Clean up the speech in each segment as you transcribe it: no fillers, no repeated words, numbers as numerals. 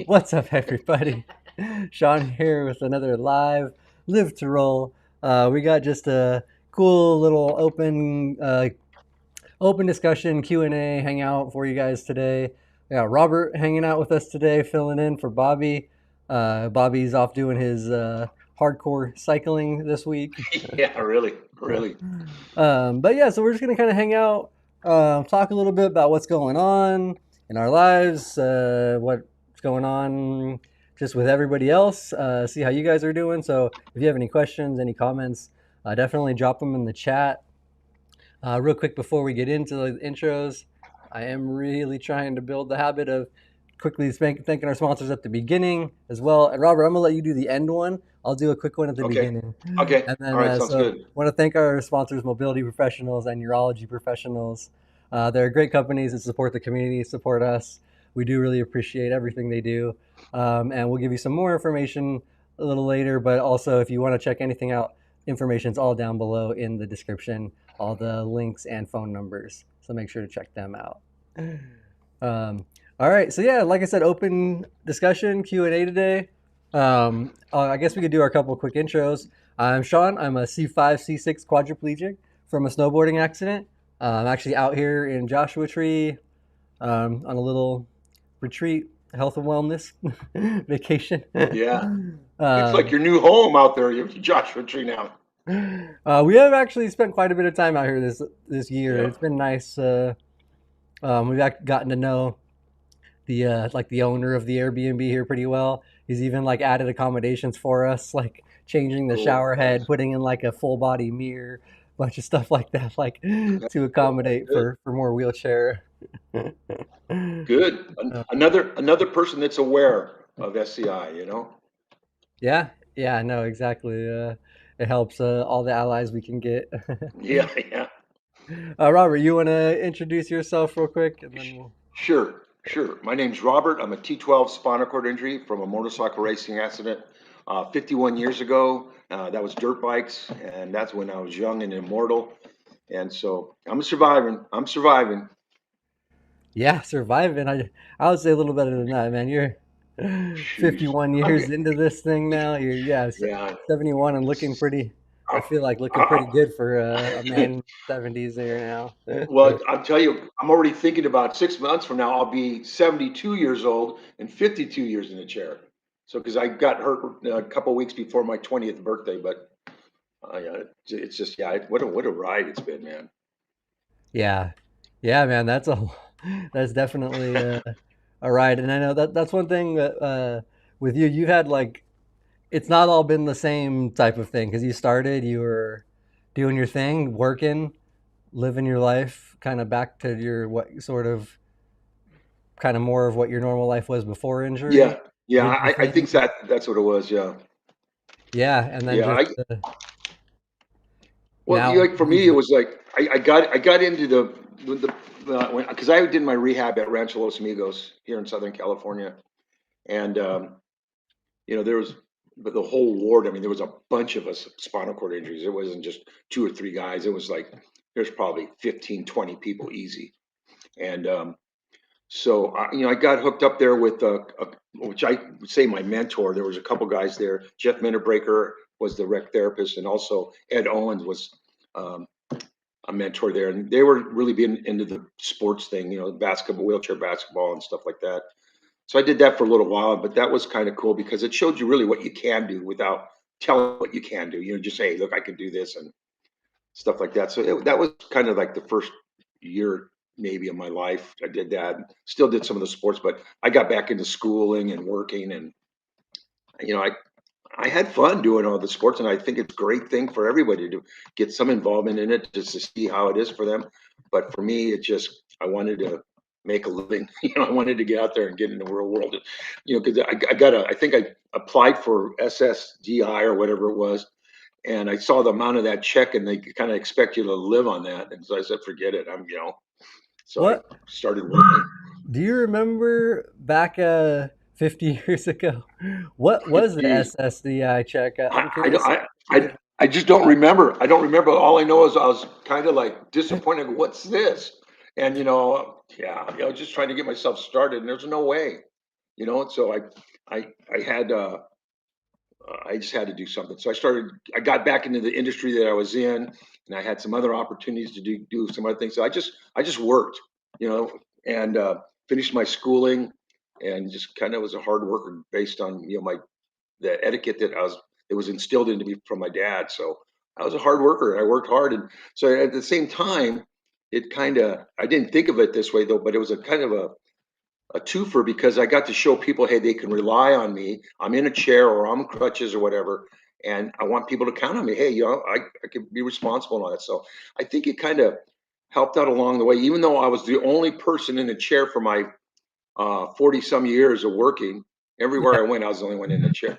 What's up, everybody? Sean here with another live to roll. We got just a cool little open discussion Q&A hangout for you guys today. We got Robert hanging out with us today, filling in for Bobby. Bobby's off doing his hardcore cycling this week. Yeah, really, really. But yeah, so we're just gonna kind of hang out, talk a little bit about what's going on in our lives, what's going on just with everybody else. See how you guys are doing. So if you have any questions, any comments, definitely drop them in the chat. Real quick before we get into the intros, I am really trying to build the habit of quickly thanking our sponsors at the beginning as well. And Robert, I'm gonna let you do the end one. I'll do a quick one at the Okay, beginning. okay. And All then, right, sounds so I good. want to thank our sponsors, Mobility Professionals and Urology Professionals. They're great companies that support the community, support us. We do really appreciate everything they do. And we'll give you some more information a little later. But also, if you want to check anything out, information's all down below in the description, all the links and phone numbers. So make sure to check them out. All right, so yeah, like I said, open discussion Q&A today. I guess we could do our couple of quick intros. I'm Sean. I'm a C5, C6 quadriplegic from a snowboarding accident. I'm actually out here in Joshua Tree on a little retreat, health and wellness vacation. Yeah, it's like um, your new home out there. You're Joshua Tree now. we have actually spent quite a bit of time out here this year. Yeah, It's been nice. We've gotten to know the owner of the Airbnb here pretty well. He's even like added accommodations for us, like changing the cool, shower head, nice. putting in like a full body mirror, bunch of stuff like that, like to accommodate Good, for more wheelchair. good. Uh, Another person that's aware of SCI. yeah, yeah, no, exactly. It helps all the allies we can get. Yeah, yeah. Robert, you want to introduce yourself real quick, and then Sh- we'll. Sure, sure. My name's Robert. I'm a T12 spinal cord injury from a motorcycle racing accident 51 years ago. That was dirt bikes, and that's when I was young and immortal. And so I'm surviving. I'm surviving. Yeah, surviving. I would say a little better than that, man. You're Jeez. 51 I'm years good. into this thing now. You're yeah, Yeah. 71 and looking pretty. I I, feel like looking pretty I, good for a man in 70s there now. well, I'll tell you, I'm already thinking about 6 months from now, I'll be 72 years old and 52 years in the chair. So, because I got hurt a couple weeks before my 20th birthday, but yeah, it's just, yeah, what a ride it's been, man. Yeah, yeah, man. That's definitely a ride. And I know that's one thing that with you, you've had like it's not all been the same type of thing because you were doing your thing, working, living your life, kind of back to your what sort of kind of more of what your normal life was before injury. Yeah, yeah, Did your I thing, think that's what it was. Yeah, yeah, and then yeah. just Well, now like for leads me, it you. was like I got into because I did my rehab at Rancho Los Amigos here in Southern California, and there was but the whole ward. I mean, there was a bunch of us spinal cord injuries. It wasn't just two or three guys. It was like there's probably 15, 20 people easy. And so I got hooked up there with which I would say my mentor. There was a couple guys there. Jeff Minnerbreaker was the rec therapist, and also Ed Owens was um, a mentor there. And they were really being into the sports thing, basketball, wheelchair basketball, and stuff like that. So I did that for a little while, but that was kind of cool because it showed you really what you can do without telling what you can do. Just say, hey, look, I can do this and stuff like that. So that was kind of like the first year maybe of my life. I did that. Still did some of the sports, but I got back into schooling and working, and you know, I I had fun doing all the sports, and I think it's a great thing for everybody to get some involvement in it just to see how it is for them. But for me, it just I wanted to make a living. I wanted to get out there and get in the real world. Because I got I think I applied for SSDI or whatever it was, and I saw the amount of that check, and they kind of expect you to live on that. And so I said, forget it. So I What started working. do you remember back 50 years ago? What was the Geez, SSDI check? I'm I, curious. I just don't remember. I don't remember. All I know is I was kind of like disappointed. What's this? And yeah, just trying to get myself started, and there's no way. you know. And so I had I just had to do something. So I got back into the industry that I was in, and I had some other opportunities to do some other things. So I just worked, you know, and finished my schooling, and just kind of was a hard worker based on my the etiquette that was instilled into me from my dad. So I was a hard worker, and I worked hard. And so at the same time, it kind of I didn't think of it this way though, but it was a kind of a twofer because I got to show people, hey, they can rely on me. I'm in a chair or I'm crutches or whatever, and I want people to count on me. Hey, I can be responsible on it. So I think it kind of helped out along the way, even though I was the only person in a chair for my 40 some years of working. Yeah. Everywhere I went, I was the only one in the chair,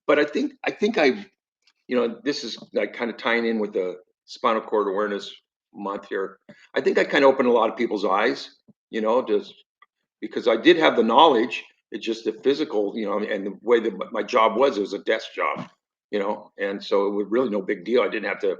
But this is like kind of tying in with the spinal cord awareness month here. I think I kind of opened a lot of people's eyes, just because I did have the knowledge. It's just the physical, and the way that my job was, it was a desk job, and so it was really no big deal. I didn't have to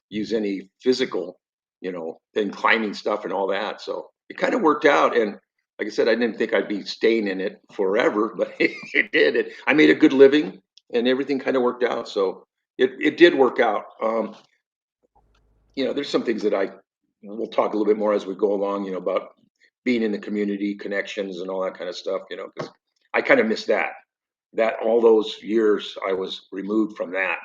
use any physical, thing, climbing stuff and all that. So it kind of worked out. And like I said, I didn't think I'd be staying in it forever, but it did. I made a good living and everything kind of worked out. So it did work out. There's some things that we'll talk a little bit more as we go along, about being in the community, connections, and all that kind of stuff. Because I kind of miss that. That all those years I was removed from that,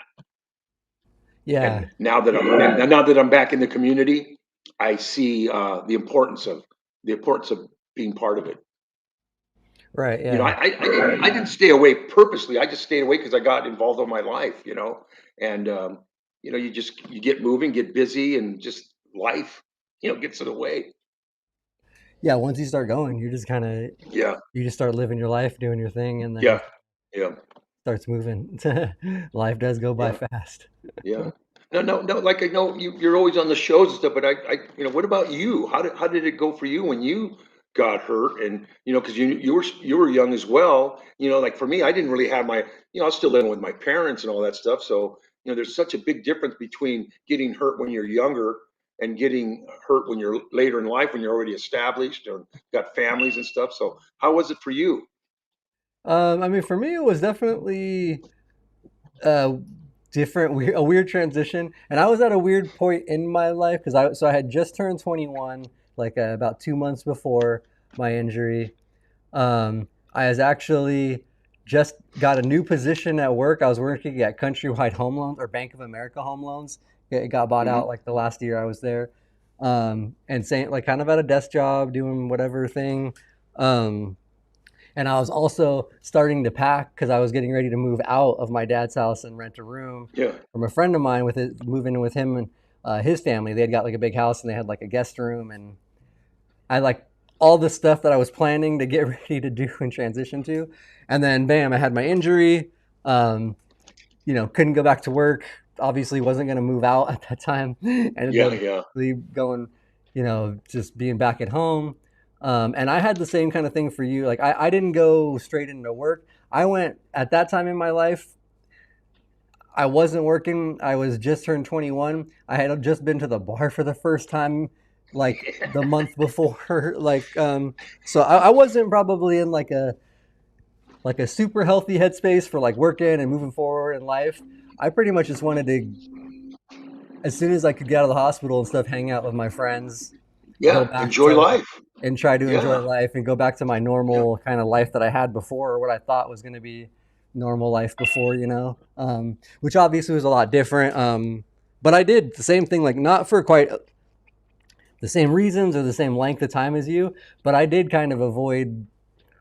Yeah. and now that I'm back in the community, I see the importance of being part of it. Right. I, Yeah. I didn't stay away purposely. I just stayed away because I got involved in my life, and you get moving, get busy, and just life, gets in the way. Yeah. Once you start going, you just kind of Yeah, you just start living your life, doing your thing, and then yeah, yeah, starts moving. Life does go by yeah. fast. Yeah. No, no, no. Like I know you're always on the shows and stuff, but what about you? How did it go for you when you got hurt? And because you were young as well. Like for me, I didn't really have I was still living with my parents and all that stuff. So there's such a big difference between getting hurt when you're younger and getting hurt when you're later in life, when you're already established or got families and stuff. So how was it for you? I mean, for me, it was definitely uh, different, a weird transition, and I was at a weird point in my life because I had just turned 21, like about 2 months before my injury. I was actually just got a new position at work. I was working at Countrywide Home Loans or Bank of America Home Loans. It got bought Hmm. out like the last year I was there, and saying like kind of at a desk job doing whatever thing. Um, and I was also starting to pack because I was getting ready to move out of my dad's house and rent a room Yeah. from a friend of mine with it, moving in with him and his family. They had got like a big house and they had like a guest room, and I like all the stuff that I was planning to get ready to do and transition to, and then bam, I had my injury. Um, couldn't go back to work. Obviously, wasn't going to move out at that time. Ended Yeah. up Yeah. going, just being back at home. And I had the same kind of thing for you. Like I didn't go straight into work. I went at that time in my life. I wasn't working. I was just turned 21. I had just been to the bar for the first time, like the month before. So I wasn't probably in like a super healthy headspace for like working and moving forward in life. I pretty much just wanted to, as soon as I could get out of the hospital and stuff, hang out with my friends, go Yeah. back Enjoy to life. and try to enjoy Yeah. life and go back to my Yeah. normal kind of life that I had before, or what I thought was going to be normal life before, which obviously was a lot different. But I did the same thing, like not for quite the same reasons or the same length of time as you, but I did kind of avoid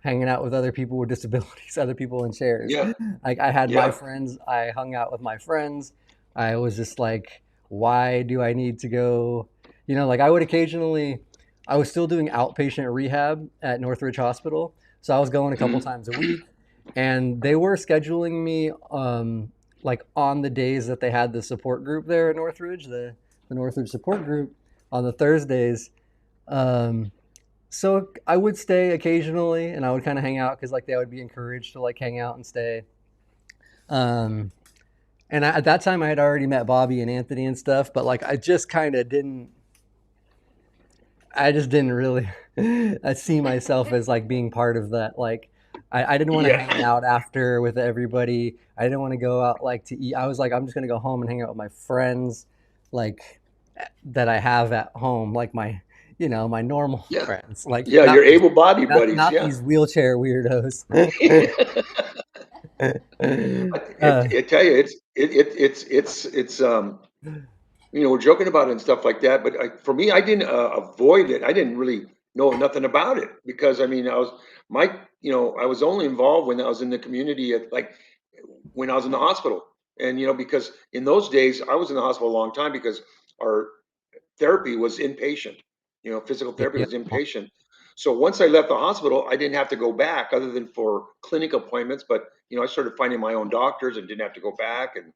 hanging out with other people with disabilities, other people in chairs. Yeah. Like I had my Yeah. friends, I hung out with my friends. I was just like, why do I need to go? Like I would occasionally, I was still doing outpatient rehab at Northridge Hospital. So I was going a couple Mhm. times a week, and they were scheduling me like on the days that they had the support group there at Northridge, the Northridge support group on the Thursdays. Um, so I would stay occasionally, and I would kind of hang out because like they would be encouraged to like hang out and stay. Um, at that time, I had already met Bobby and Anthony and stuff, but like I just kind of didn't. I just didn't really I see myself as like being part of that like I didn't want to Yeah. hang out after with everybody. I didn't want to go out like to eat. I was like, I'm just gonna go home and hang out with my friends, like that I have at home, like my, my normal Yeah. friends, like Yeah. Your able-bodied buddies. not Yeah. these wheelchair weirdos. I tell you, it's we're joking about it and stuff like that, but for me, I didn't avoid it. I didn't really know nothing about it because I mean, my, I was only involved when I was in the community at like when I was in the hospital, and because in those days I was in the hospital a long time because our therapy was inpatient. Physical therapy Yeah. was inpatient. So once I left the hospital, I didn't have to go back other than for clinic appointments. But I started finding my own doctors and didn't have to go back. And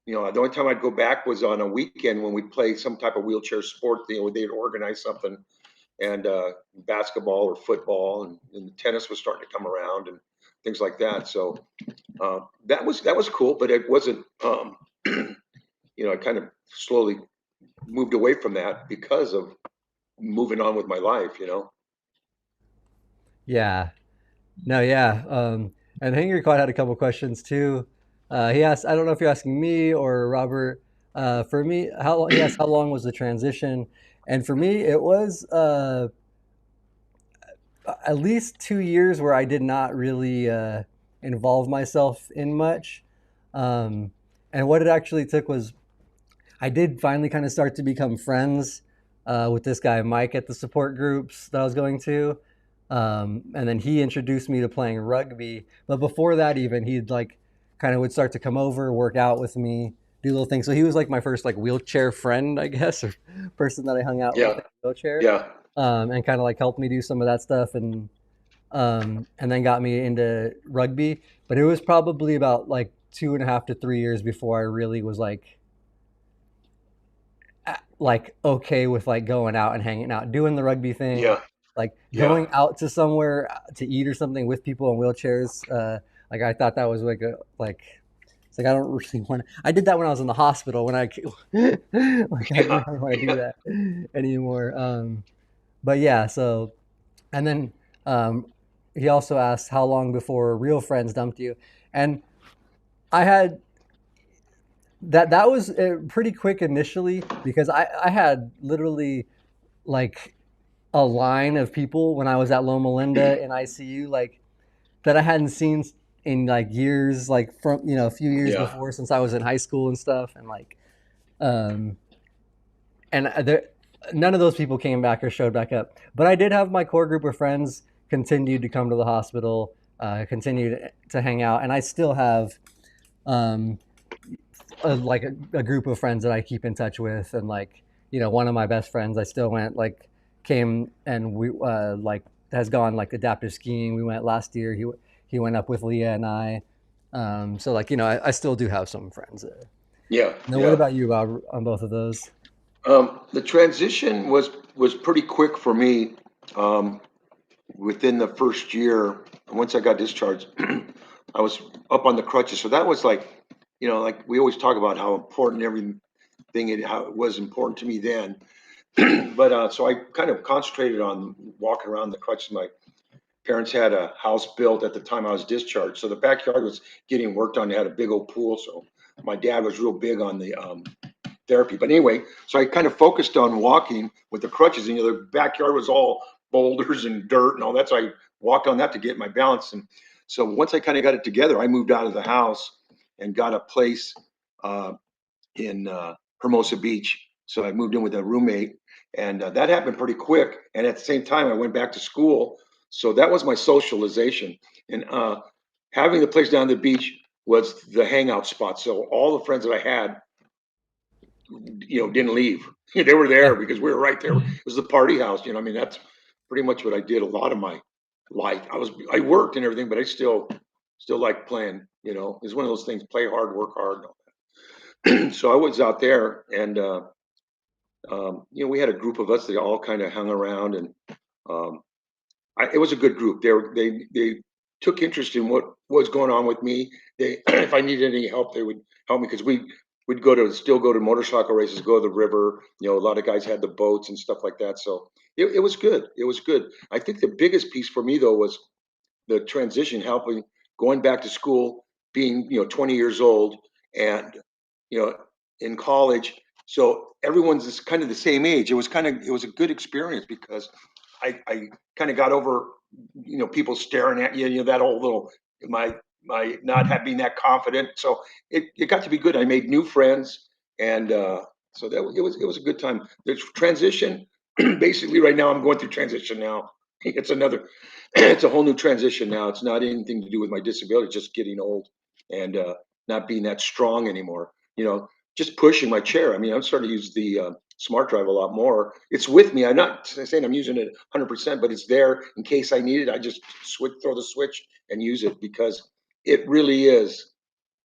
the only time I'd go back was on a weekend when we'd play some type of wheelchair sport. They'd organize something, and basketball or football, and tennis was starting to come around and things like that. So that was cool, but it wasn't. I kind of slowly moved away from that because of moving on with my life. Yeah. No, yeah. And Henry Cott had a couple questions too. He asked, I don't know if you're asking me or Robert. For me, he asked how long was the transition, and for me, it was at least 2 years where I did not really involve myself in much. Um, and what it actually took was I did finally kind of start to become friends with this guy Mike at the support groups that I was going to, and then he introduced me to playing rugby. But before that, even he'd like kind of would start to come over, work out with me, do little things. So he was like my first like wheelchair friend, I guess, or person that I hung out with Yeah, in a wheelchair, yeah, and kind of like helped me do some of that stuff, and then got me into rugby. But it was probably about like 2.5 to 3 years before I really was like okay with like going out and hanging out, doing the rugby thing, yeah, like yeah, going out to somewhere to eat or something with people in wheelchairs. Like I thought that was like it's like I don't really want to. I did that when I was in the hospital when I like I yeah, didn't really want to do yeah, that anymore. But yeah, so and then um, he also asked how long before real friends dumped you, and I had that was pretty quick initially because I had literally like a line of people when I was at Loma Linda in ICU, like that I hadn't seen in like years, like from a few years yeah, before since I was in high school and stuff, um, and there none of those people came back or showed back up. But I did have my core group of friends continued to come to the hospital, continued to hang out, and I still have um, like a group of friends that I keep in touch with, and like one of my best friends, I still went like came and we like has gone like adaptive skiing. We went last year. He went up with Leah and I. So like I still do have some friends there. yeah, Now, what yeah. about you, Bob, on both of those? The transition was pretty quick for me. Um, Within the first year, once I got discharged, I was up on the crutches. So that was like, like we always talk about how important everything how it was important to me then. But so I kind of concentrated on walking around the crutches. My parents had a house built at the time I was discharged, so the backyard was getting worked on. They had a big old pool, so my dad was real big on the therapy. But anyway, so I kind of focused on walking with the crutches, and the backyard was all boulders and dirt and all that. So I walked on that to get my balance. And so once I kind of got it together, I moved out of the house and got a place uh, in Hermosa Beach. So I moved in with a roommate, and that happened pretty quick. And at the same time, I went back to school. So that was my socialization. And having the place down the beach was the hangout spot. So all the friends that I had, didn't leave. They were there Yeah, because we were right there. It was the party house. I mean, that's pretty much what I did a lot of my life. I worked and everything, but I still like playing. It's one of those things: play hard, work hard. So I was out there, and we had a group of us that all kind of hung around, and um, it was a good group. They took interest in what was going on with me. They, if I needed any help, they would help me because we'd still go to motorcycle races, go to the river. A lot of guys had the boats and stuff like that. So it was good. It was good. I think the biggest piece for me though was the transition, helping going back to school, being 20 years old, and you know in college. So everyone's kind of the same age. It was a good experience because I kind of got over people staring at you. That whole little my not being that confident. So it got to be good. I made new friends, and so that it was a good time. The transition, basically, right now I'm going through transition now. It's another, it's a whole new transition now. It's not anything to do with my disability, just getting old and not being that strong anymore. Just pushing my chair. I mean, I'm starting to use the smart drive a lot more. It's with me. I'm not saying I'm using it 100%, but it's there in case I need it. I just throw the switch and use it because it really is.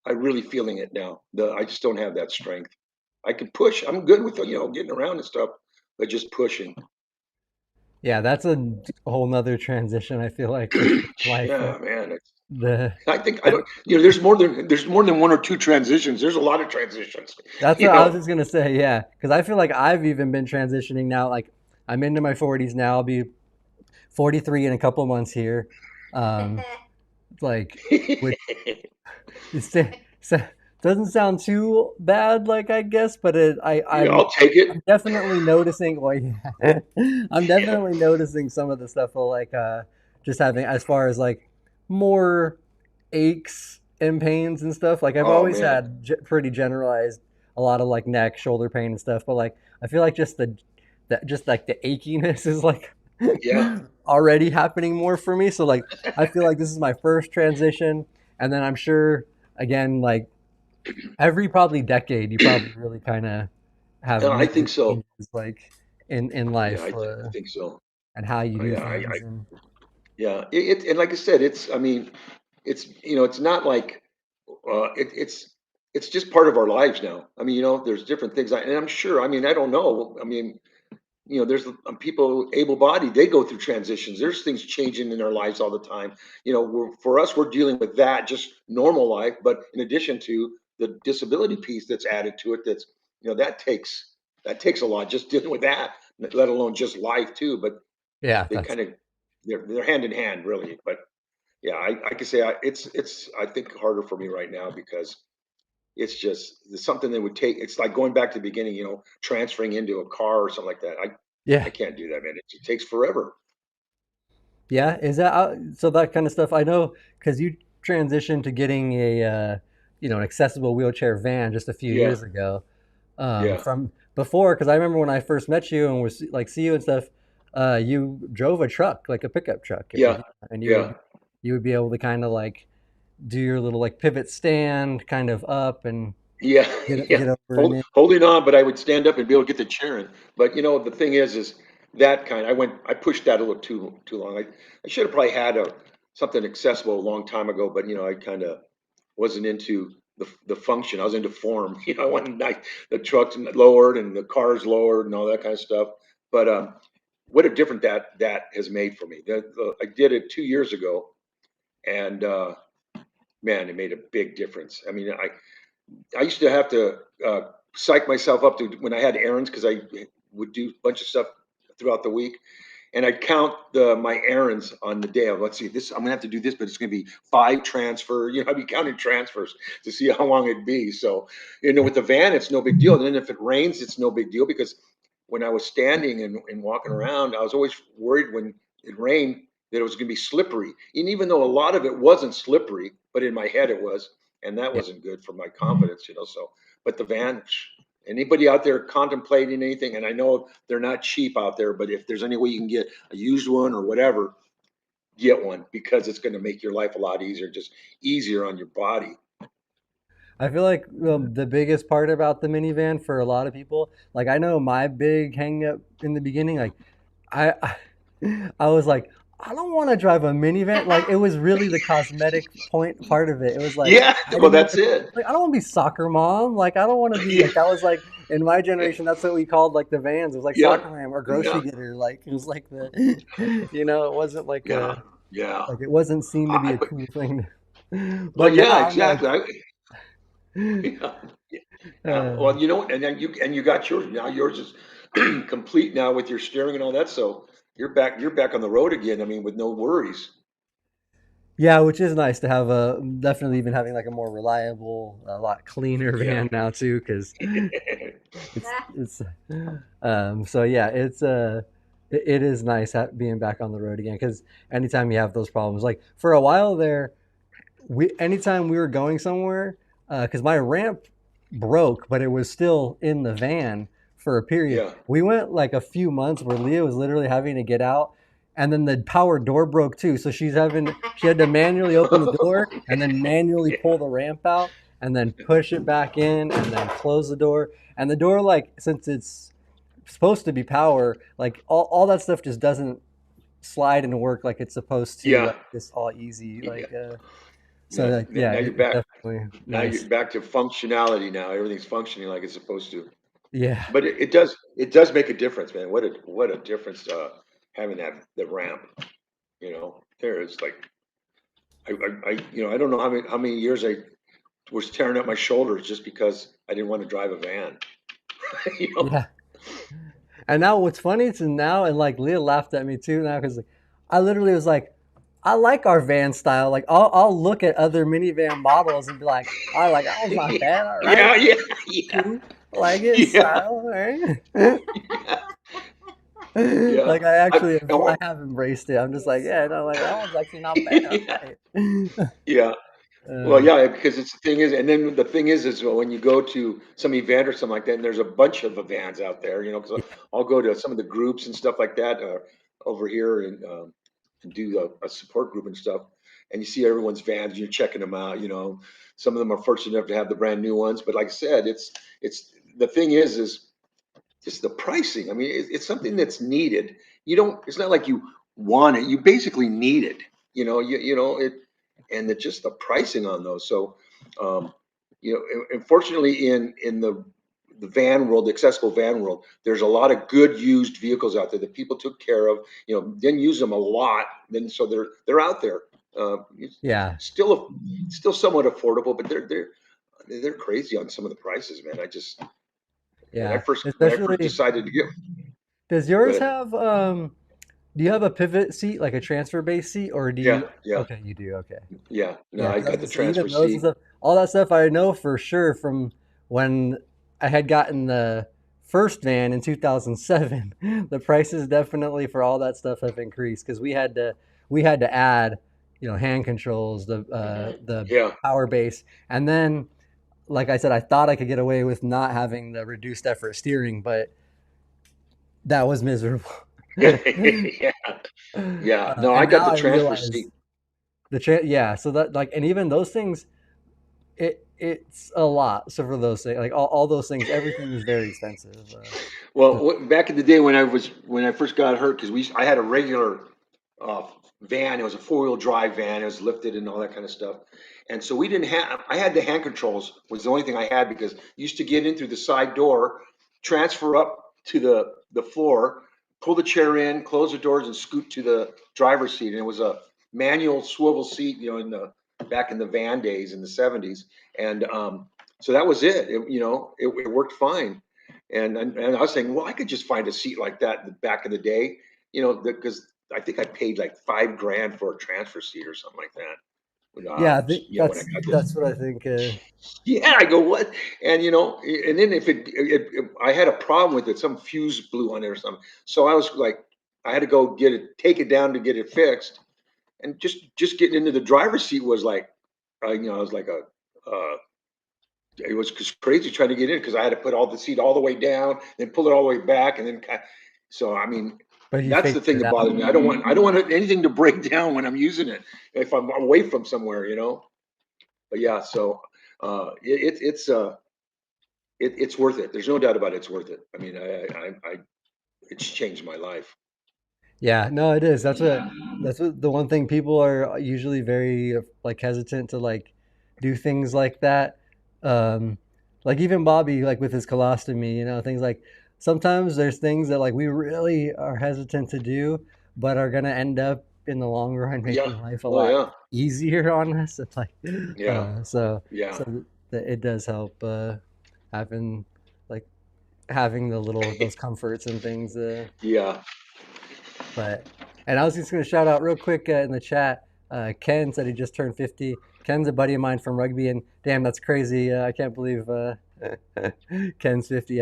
I'm really feeling it now. I just don't have that strength. I can push. I'm good with getting around and stuff, but just pushing. Yeah, that's a whole nother transition. I feel like for sure in life. Yeah, man. The I think I don't. There's more than one or two transitions. There's a lot of transitions. That's You what I was know. just gonna say. Yeah, because I feel like I've even been transitioning now. Like I'm into my 40s now. I'll be 43 in a couple months here. Um, like, which is, doesn't sound too bad, like I guess, but Yeah, I'll take it. I'm definitely noticing. Well, yeah, I'm definitely noticing some of the stuff. Like just having as far as like more aches and pains and stuff. Like I've Oh always man. had pretty generalized a lot of like neck, shoulder pain and stuff. But like I feel like just the that just like the achiness is like Yeah. already happening more for me. So like I feel like this is my first transition, and then I'm sure again like every probably decade you probably really kind of have I major think so. changes like in Yeah, life I think so. and how you do Yeah, things and yeah. And like I said, I mean, it's not like it's just part of our lives now. I mean, there's different things. And I'm sure. I mean, I don't know. I mean, there's people able-bodied. They go through transitions. There's things changing in our lives all the time. For us, we're dealing with that just normal life. But in addition to the disability piece that's added to it, that takes a lot just dealing with that, let alone just life too. But yeah, they that's kind of they're hand in hand, really. But yeah, I can say it's I think harder for me right now because it's something that would take. It's like going back to the beginning, transferring into a car or something like that. I yeah. can't do that, man. It takes forever. Yeah, is that so that kind of stuff? I know because you transitioned to getting a an accessible wheelchair van just a few Yeah, years ago. yeah, From before, because I remember when I first met you and was like see you and stuff, you drove a truck like a pickup truck, yeah, and yeah, you would be able to kind of like do your little like pivot stand kind of up and yeah, yeah. get over and in. Holding on, but I would stand up and be able to get the chair in. But the thing is that I pushed that a little too long. I should have probably had something accessible a long time ago, but I kind of wasn't into the function. I was into form. I wanted the trucks lowered and the cars lowered and all that kind of stuff. But what a difference that has made for me. I did it 2 years ago, and man, it made a big difference. I mean, I used to have to psych myself up to when I had errands because I would do a bunch of stuff throughout the week, and I'd count my errands on the day of. Let's see, this I'm gonna have to do this, but it's gonna be 5 transfer. I'd be counting transfers to see how long it'd be. So, with the van, it's no big deal. And then if it rains, it's no big deal because when I was standing and walking around, I was always worried when it rained that it was gonna be slippery. And even though a lot of it wasn't slippery, but in my head it was, and that Yeah. wasn't good for my confidence. So, but the van. Anybody out there contemplating anything, and I know they're not cheap out there, but if there's any way you can get a used one or whatever, get one because it's going to make your life a lot easier, just easier on your body. I feel like the biggest part about the minivan for a lot of people, like I know my big hang up in the beginning, like I I was like, I don't want to drive a minivan. Like it was really the cosmetic part of it. It was like Yeah, I well, didn't want that's to it. like I don't want to be soccer mom. Like I don't want to be Yeah, like that was like in my generation that's what we called like the vans. It was like yeah, soccer mom or grocery yeah, getter. Like it was like the it wasn't like yeah, a yeah. like it wasn't seen to be a But cool thing. well, But now yeah, I'm like exactly. Yeah, yeah. uh, Well, and then you got yours now. Yours is complete now with your steering and all that. So you're back. You're back on the road again. I mean, with no worries. Yeah, which is nice to have a definitely even having like a more reliable, a lot cleaner Yeah. van now too, because it's so yeah, it is nice being back on the road again because anytime you have those problems, like for a while there, we anytime we were going somewhere, because my ramp broke, but it was still in the van for a period. Yeah. We went like a few months where Leah was literally having to get out, and then the power door broke too. So she had to manually open the door and then manually pull Yeah. the ramp out and then push it back in and then close the door. And the door, like since it's supposed to be power, like all that stuff just doesn't slide and work like it's supposed to, Yeah. like just all easy, Yeah. so Yeah. like yeah, Now you're it's back. definitely Now you're nice. back to functionality now. Everything's functioning like it's supposed to. Yeah, But it does make a difference, man. What a difference having that the ramp, there is like I don't know how many years I was tearing up my shoulders just because I didn't want to drive a van. you know. yeah. And now what's funny is now, and like Leah laughed at me too now because I literally was like, I like our van style. Like I'll look at other minivan models and be like, I like that was not bad. All right, Yeah, yeah, yeah, cool. I like it yeah, style. All right. yeah, yeah. Like I I, actually I oh, have embraced it. I'm just like, yeah, no, like that one's actually not bad. All yeah, right. yeah. Well, yeah, because it's the thing is, and then the thing is when you go to some event or something like that, and there's a bunch of vans out there, because Yeah, I'll go to some of the groups and stuff like that over here and do a support group and stuff, and you see everyone's vans, you're checking them out. Some of them are fortunate enough to have the brand new ones, but like I said, it's the thing is it's the pricing. I mean, it's something that's needed. You don't. It's not like you want it. You basically need it. It, and just the pricing on those. So, um, unfortunately, in the van world, the accessible van world, there's a lot of good used vehicles out there that people took care of. Didn't use them a lot. Then so they're out there. It's yeah, still somewhat affordable, but they're crazy on some of the prices, man. I just when I yeah. first when I first Especially, decided to get does go yours ahead. have do you have a pivot seat, like a transfer base seat, or do Yeah, you? yeah, Okay, you do. Okay. yeah. No, Yeah, I because I was got gonna the say transfer even those and seat. stuff, all that stuff I know for sure from when I had gotten the first van in 2007. The prices definitely for all that stuff have increased because we had to add, hand controls, the Yeah. power base, and then like I said, I thought I could get away with not having the reduced effort steering, but that was miserable. Yeah. Yeah. No, I And got now the I transfer realize seat. yeah, so that like, and even those things, it's a lot. So for those things, like all those things, everything is very expensive. Well, back in the day when I first got hurt, because I had a regular uh, van. It was a 4-wheel drive van. It was lifted and all that kind of stuff. And so we didn't have. I had the hand controls was the only thing I had because you used to get in through the side door, transfer up to the floor, pull the chair in, close the doors, and scoot to the driver's seat. And it was a manual swivel seat, in the back in the van days in the '70s. And so that was it. It worked fine. And I was saying, well, I could just find a seat like that back in the day, because I think I paid like 5 grand for a transfer seat or something like that. Yeah, I think When I got this, that's what I think. yeah, I go what? And then if I had a problem with it, some fuse blew on it or something. So I was like, I had to go take it down to get it fixed. And just getting into the driver's seat was like, I was like it was just crazy trying to get in because I had to put all the seat all the way down, then pull it all the way back, and then so I mean, But you that's the figured thing it that out. bothers me. I don't want anything to break down when I'm using it if I'm away from somewhere. But yeah, so it's worth it. There's no doubt about it. It's worth it. I mean, it's changed my life. Yeah, no, it is. That's what the one thing people are usually very like hesitant to like do things like that. Um, like even Bobby, like with his colostomy, things like sometimes there's things that like we really are hesitant to do, but are gonna end up in the long run Yeah. making life a Oh lot yeah. easier on us. It's like, Yeah. so Yeah. so it does help having like having those comforts and things. Yeah. But and I was just going to shout out real quick in the chat. Ken said he just turned 50. Ken's a buddy of mine from rugby, and damn, that's crazy. I can't believe Ken's 50.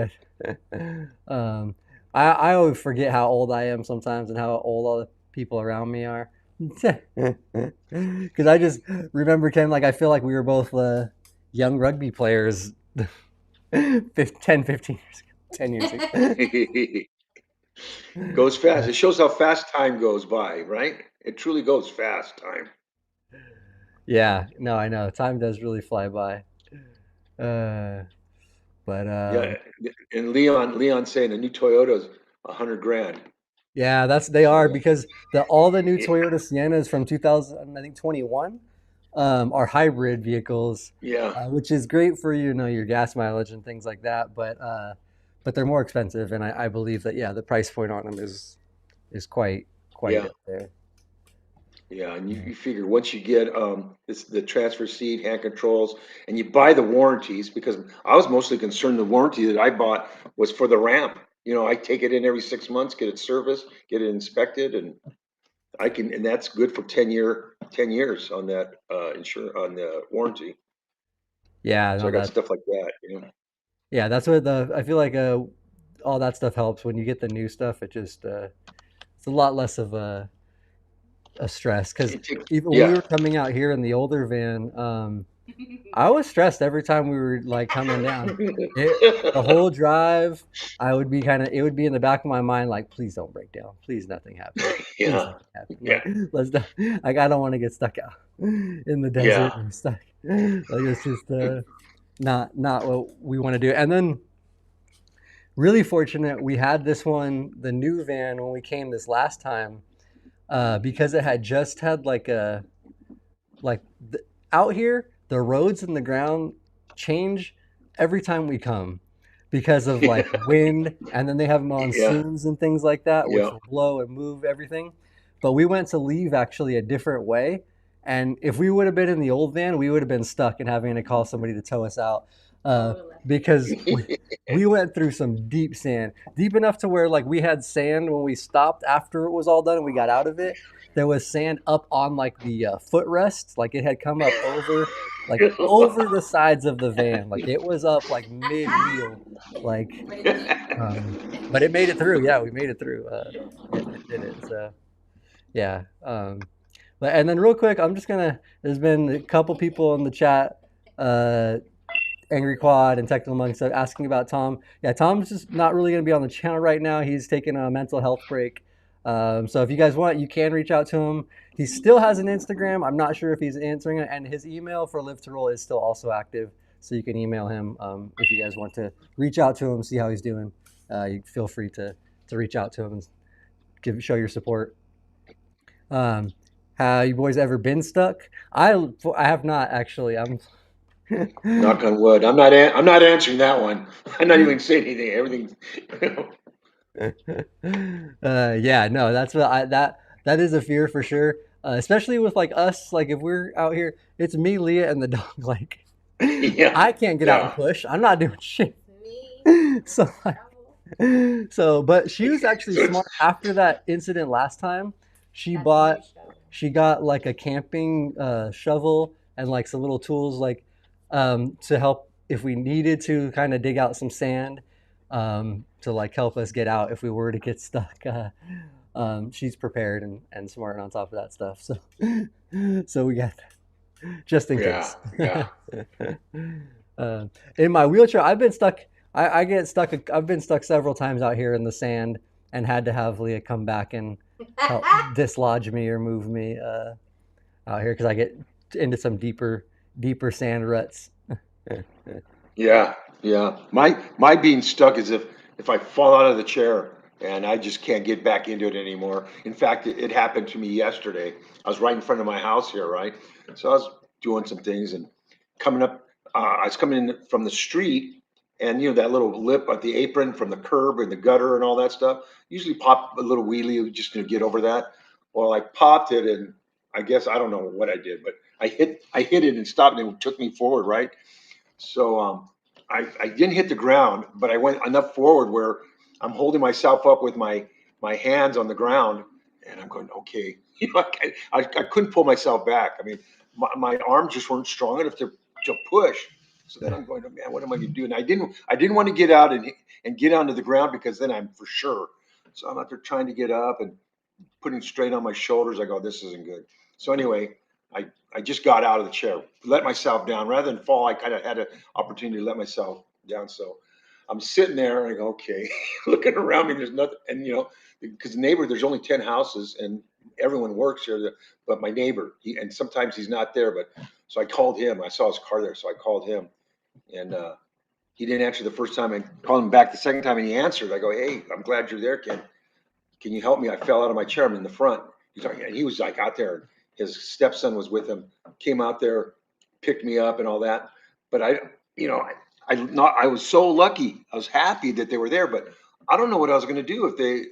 um, I always forget how old I am sometimes and how old all the people around me are. Because I just remember Ken, like, I feel like we were both young rugby players 10, 15 years ago, 10 years ago. Goes fast. It shows how fast time goes by, right? It truly goes fast, time. Yeah, no, I know. Time does really fly by. Uh, but Yeah, and Leon saying a new Toyota's 100 grand. yeah, they are So because all the new Toyota Siennas from 2000, I think 21, are hybrid vehicles, yeah, which is great for your gas mileage and things like that. But they're more expensive, and I believe that the price point on them is quite yeah, up there. yeah. And you, Yeah. you figure once you get the transfer seat, hand controls, and you buy the warranties, because I was mostly concerned the warranty that I bought was for the ramp. I take it in every 6 months, get it serviced, get it inspected, and and that's good for 10 years on that insurance on the warranty. Yeah, So no, I got stuff like that. yeah, that's what I feel like all that stuff helps when you get the new stuff. It's a lot less of a stress because It takes, even when we yeah. were coming out here in the older van, I was stressed every time we were like coming down. The whole drive, I would be it would be in the back of my mind, like, please don't break down. Please nothing happen. Please Yeah, nothing happen. yeah, Like, let's not, like, I don't want to get stuck out in the desert yeah, or stuck. Like, it's just not what we want to do. And then, really fortunate, we had this one, the new van, when we came this last time, because it had just had like out here, the roads and the ground change every time we come because of like wind, and then they have yeah, monsoons and things like that, which yeah. will blow and move everything. But we went to leave actually a different way. And if we would have been in the old van, we would have been stuck and having to call somebody to tow us out because we went through some deep sand, deep enough to where like we had sand when we stopped after it was all done and we got out of it. There was sand up on like the footrest, like it had come up over the sides of the van, like it was up like mid wheel, like. But it made it through. Yeah, we made it through. It did it. So yeah. But and then real quick, I'm just gonna. There's been a couple people in the chat. Uh, Angry Quad and Technical Monk stuff asking about Tom. Yeah, Tom's just not really going to be on the channel right now. He's taking a mental health break. So if you guys want, you can reach out to him. He still has an Instagram. I'm not sure if he's answering it, and his email for Live to Roll is still also active. So you can email him if you guys want to reach out to him, see how he's doing. You feel free to reach out to him and show your support. Um, have you boys ever been stuck? I have not actually. I'm Knock on wood. I'm not answering that one. I'm not even saying anything. Everything. Yeah, no, that's what that is a fear for sure. Especially with like us, like if we're out here, it's me, Leah, and the dog. Like, Yeah, I can't get out and yeah. push. I'm not doing shit. So, but she was actually So it's smart. After that incident last time, she bought, she got like a camping shovel and like some little tools, like to help if we needed to kind of dig out some sand, to like help us get out if we were to get stuck. She's prepared and smart on top of that stuff. So, so we got just in yeah, case. yeah. uh, in my wheelchair, I've been stuck. I get stuck. I've been stuck several times out here in the sand and had to have Leah come back and help dislodge me or move me out here because I get into some deeper sand ruts. Yeah, yeah. My being stuck is if I fall out of the chair and I just can't get back into it anymore. In fact, it happened to me yesterday. I was right in front of my house here, right? So I was doing some things and coming up. I was coming in from the street, and that little lip at the apron from the curb and the gutter and all that stuff. Usually pop a little wheelie just to get over that. Well, I popped it, and I guess I don't know what I did, but I hit it and stopped, and it took me forward, right? So I didn't hit the ground, but I went enough forward where I'm holding myself up with my hands on the ground, and I'm going, okay, I couldn't pull myself back. I mean, my arms just weren't strong enough to push. So then I'm going, oh, man, what am I going to do? And I didn't want to get out and get onto the ground because then I'm for sure. So I'm out there trying to get up and putting straight on my shoulders. I go, this isn't good. So anyway, I just got out of the chair, let myself down rather than fall. I kind of had an opportunity to let myself down. So I'm sitting there and I go, okay, looking around me, there's nothing. And, because the neighbor, there's only 10 houses and everyone works here. But my neighbor, and sometimes he's not there. But so I called him. I saw his car there. So I called him and, he didn't answer the first time. I called him back the second time and he answered. I go, hey, I'm glad you're there, Ken. Can you help me? I fell out of my chair. I'm in the front. And he was like out there. His stepson was with him, came out there, picked me up and all that. But I was so lucky. I was happy that they were there, but I don't know what I was going to do if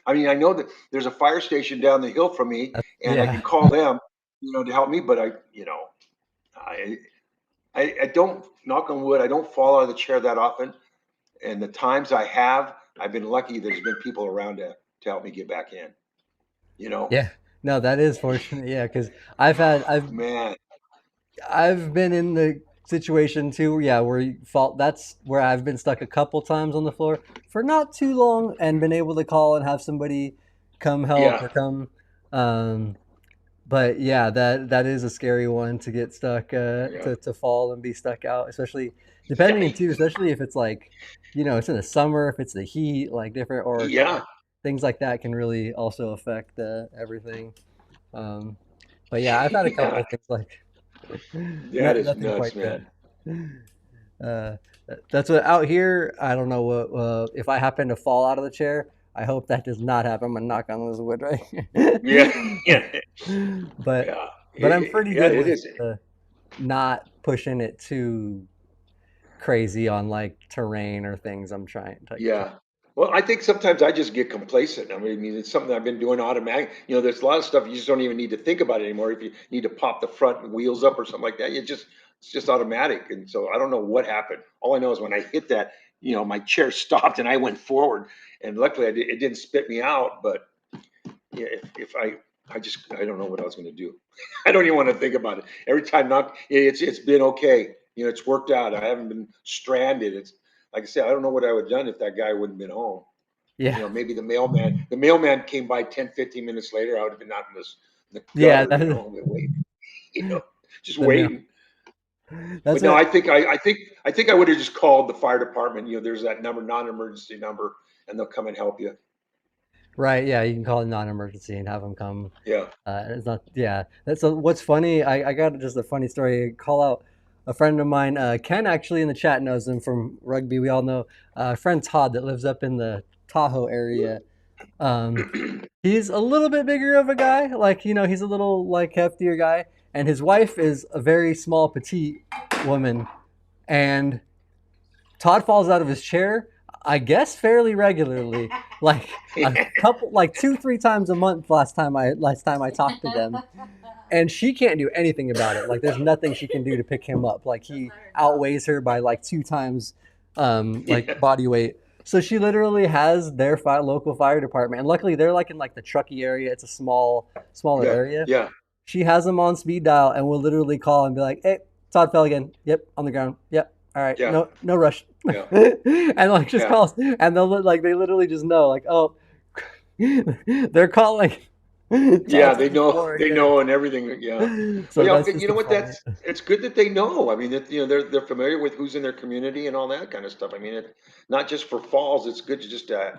I mean, I know that there's a fire station down the hill from me and I can Yeah. call them, to help me, but I, I don't, knock on wood, I don't fall out of the chair that often. And the times I have, I've been lucky. There's been people around to help me get back in. You know, Yeah. No, that is fortunate. Yeah, because I've had man. I've been in the situation too. Yeah, where you fall. That's where I've been stuck a couple times on the floor for not too long, and been able to call and have somebody come help Yeah, or come. Um, but yeah, that is a scary one to get stuck, yeah, to fall and be stuck out, especially yeah, depending too, especially if it's like, it's in the summer, if it's the heat, like different or yeah. things like that can really also affect everything. Um, but yeah, I've had a couple Yeah. of things like That is nothing nuts, quite man. uh, that's what out here. I don't know what if I happen to fall out of the chair. I hope that does not happen. I'm gonna knock on this wood, Yeah, right? yeah, but yeah. but I'm pretty Yeah, good it with is. not pushing it too crazy on like terrain or things I'm trying to. Yeah. Well, I think sometimes I just get complacent. I mean, it's something I've been doing automatic. There's a lot of stuff you just don't even need to think about it anymore. If you need to pop the front wheels up or something like that, it's just automatic. And so I don't know what happened. All I know is when I hit that, my chair stopped and I went forward. And luckily, it didn't spit me out. But yeah, if I don't know what I was going to do. I don't even want to think about it. Every time, not it's been okay. It's worked out. I haven't been stranded. It's like I said, I don't know what I would have done if that guy wouldn't have been home. Yeah, Maybe the mailman came by 10, 15 minutes later. I would have been out in the yeah. gutter, waiting, just The mail. waiting. That's But no, what. I think I would have just called the fire department. There's that number, non-emergency number, and they'll come and help you. Right. Yeah, you can call it non-emergency and have them come. Yeah. It's not. Yeah. That's what's funny. I got just a funny story. Call out a friend of mine. Ken actually in the chat knows him from rugby. We all know friend Todd that lives up in the Tahoe area. Um, he's a little bit bigger of a guy. Like he's a little like heftier guy, and his wife is a very small, petite woman. And Todd falls out of his chair, I guess fairly regularly, like a couple, like 2, 3 times a month. Last time I talked to them, and she can't do anything about it. Like there's nothing she can do to pick him up. Like he outweighs her by like 2 times, like Yeah. body weight. So she literally has their local fire department, and luckily they're like in like the Truckee area. It's a smaller Yeah. area. Yeah. She has them on speed dial and will literally call and be like, "Hey, Todd fell again. Yep, on the ground. Yep. All right. Yeah. No rush." Yeah. And like just Yeah. calls, and they literally just know like, oh, they're calling. Yeah, Todd's on they the know, floor they again. know, and everything. Yeah. Well, So yeah, that's you just know a what? funny. It's good that they know. I mean, that they're familiar with who's in their community and all that kind of stuff. I mean, not just for falls. It's good to just to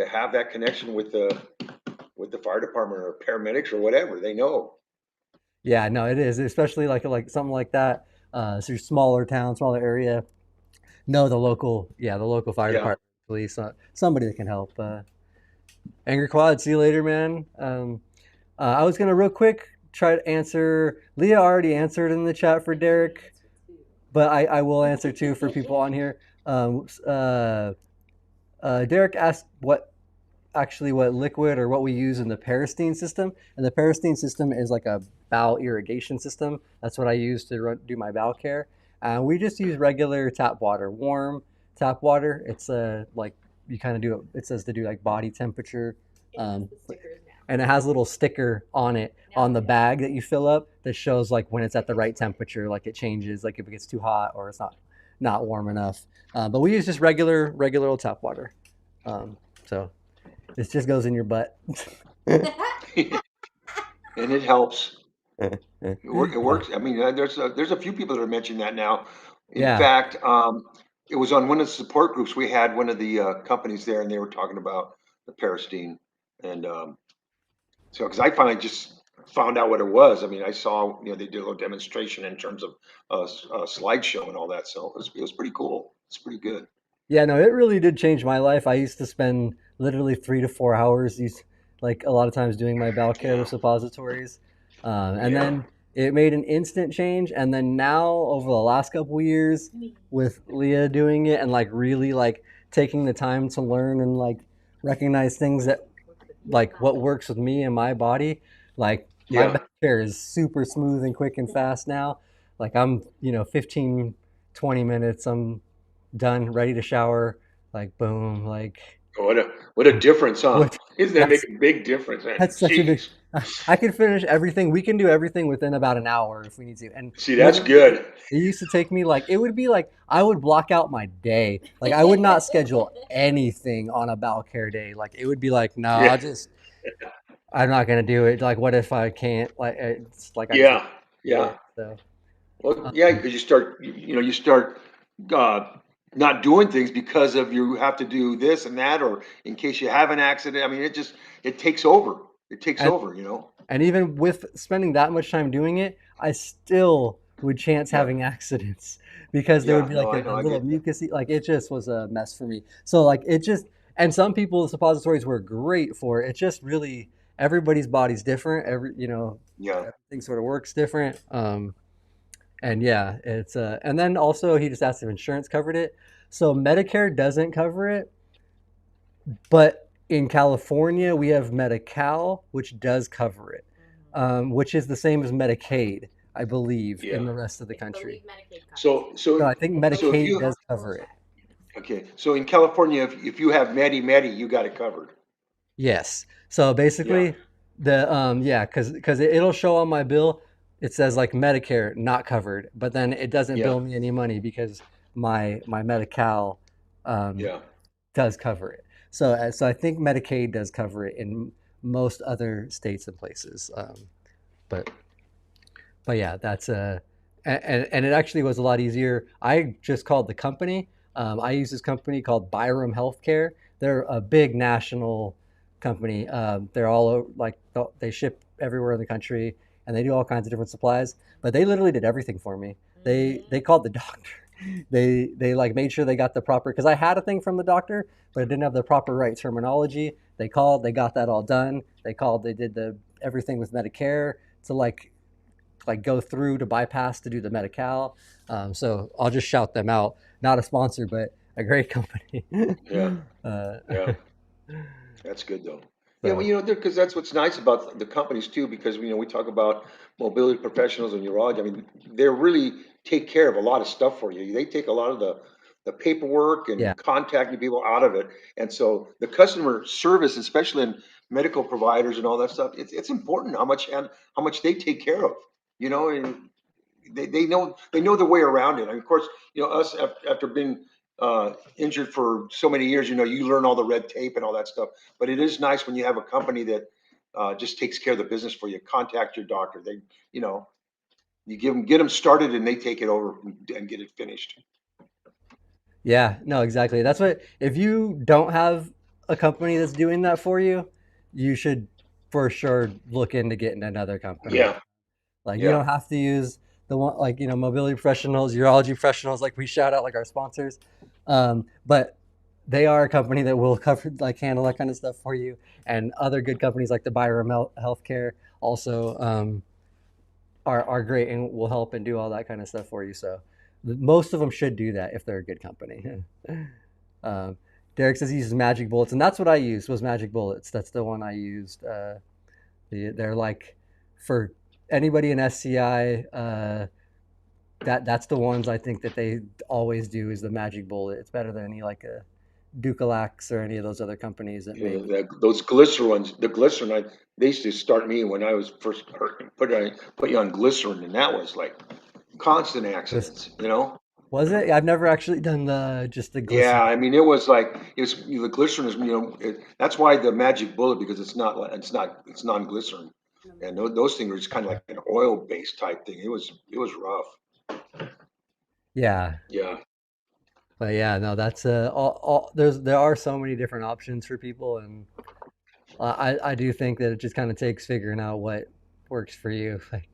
have that connection with the fire department or paramedics or whatever. They know. Yeah, no, it is, especially like something like that. So your smaller town, smaller area. No, the local fire Yeah. department, police, somebody that can help. Angry Quad, see you later, man. I was gonna real quick try to answer. Leah already answered in the chat for Derek, but I will answer too for people on here. Derek asked what liquid or what we use in the Peristine system, and the Peristine system is like a bowel irrigation system. That's what I use to do my bowel care. We just use regular tap water, warm tap water. It's like you kind of do it. It says to do like body temperature. Um, and it has a little sticker on it on the bag that you fill up that shows like when it's at the right temperature, like it changes, like if it gets too hot or it's not warm enough. But we use just regular old tap water. Um, so this just goes in your butt. And it helps. It Yeah. works. I mean, there's a few people that are mentioning that now. In Yeah. fact, it was on one of the support groups. We had one of the companies there, and they were talking about the Parastine, and so because I finally just found out what it was. I mean, I saw they did a little demonstration in terms of slideshow and all that, so it was pretty cool. It's pretty good. Yeah, no, it really did change my life. I used to spend literally 3 to 4 hours, like a lot of times doing my bowel care with Yeah, suppositories, and yeah, then it made an instant change. And then now, over the last couple years, with Leah doing it and like really like taking the time to learn and like recognize things that like what works with me and my body, like my yeah. back care is super smooth and quick and fast now. Like I'm, 15, 20 minutes, I'm done, ready to shower, like boom, like What a difference, huh? what Isn't that make that's a big difference, man? that's such a big Jeez. I can finish everything. We can do everything within about an hour if we need to. And See, that's literally good. it used to take me like it would be like I would block out my day. Like I would not schedule anything on a bowel care day. Like it would be like, no, Yeah, I'm not gonna do it. Like what if I can't? Like it's like I just don't yeah, do yeah. it. So Well, yeah, because you start uh, not doing things because of you have to do this and that, or in case you have an accident. I mean, it takes over. It takes and over. And even with spending that much time doing it, I still would chance Yeah, having accidents because there would yeah. be No, like I a know. I little get that. mucusy, like it just was a mess for me. So like it just, and some people the suppositories were great for it. It just really everybody's body's different. Yeah, Everything sort of works different. And yeah, and then also he just asked if insurance covered it. So Medicare doesn't cover it, but in California, we have Medi-Cal, which does cover it, which is the same as Medicaid, I believe, in yeah. the rest of the country. So, So so, I think so if Medicaid you does cover it. okay, so in California, if you have Medi, you got it covered. Yes. So Yeah, basically, yeah, because it'll show on my bill, it says like Medicare not covered, but then it doesn't yeah, bill me any money because my Medi-Cal um, yeah. does cover it. So I think Medicaid does cover it in most other states and places. But but yeah, and it actually was a lot easier. I just called the company. I use this company called Byram Healthcare. They're a big national company. They're all over, like they ship everywhere in the country, and they do all kinds of different supplies. But they literally did everything for me. They called the doctor. They like made sure they got the proper, because I had a thing from the doctor, but it didn't have the proper right terminology. They called, they got that all done. They called, they did the everything with Medicare to like go through to bypass to do the Medi-Cal. So I'll just shout them out. Not a sponsor, but a great company. Yeah, uh, yeah. That's good though. Yeah, well, so because that's what's nice about the companies too, because we talk about mobility professionals and urology. I mean, they really take care of a lot of stuff for you. They take a lot of the paperwork yeah, and contacting people out of it. And so the customer service, especially in medical providers and all that stuff, it's important how much they take care of. And they know their way around it. And of course, us after being injured for so many years, you learn all the red tape and all that stuff. But it is nice when you have a company that just takes care of the business for you. Contact your doctor. You know, you get them started and they take it over and get it finished. yeah, no, exactly. That's what, if you don't have a company that's doing that for you, you should for sure look into getting another company. Yeah, Like you yeah, don't have to use the one, like mobility professionals, urology professionals, like we shout out like our sponsors, but they are a company that will cover, like, handle that kind of stuff for you. And other good companies like the Byram Healthcare also are great and will help and do all that kind of stuff for you. So most of them should do that if they're a good company. um, Derek says he uses Magic Bullets, and that's what I used was Magic Bullets. That's the one I used. They're like for anybody in SCI. That's the ones I think that they always do is the Magic Bullet. It's better than any like a Ducalax or any of those other companies that You know, make. those glycerins, the glycerin, they used to start me when I was first hurt, put you on glycerin, and that was like constant Was accidents, you know? was it? I've never actually done the just the Yeah, glycerin. I mean, it was like, the glycerin is, that's why the magic bullet, because it's non-glycerin. And those things were just kind of like an oil-based type thing. It was rough. Yeah, Yeah, but yeah, no, that's all. There are so many different options for people, and I do think that it just kind of takes figuring out what works for you. Like,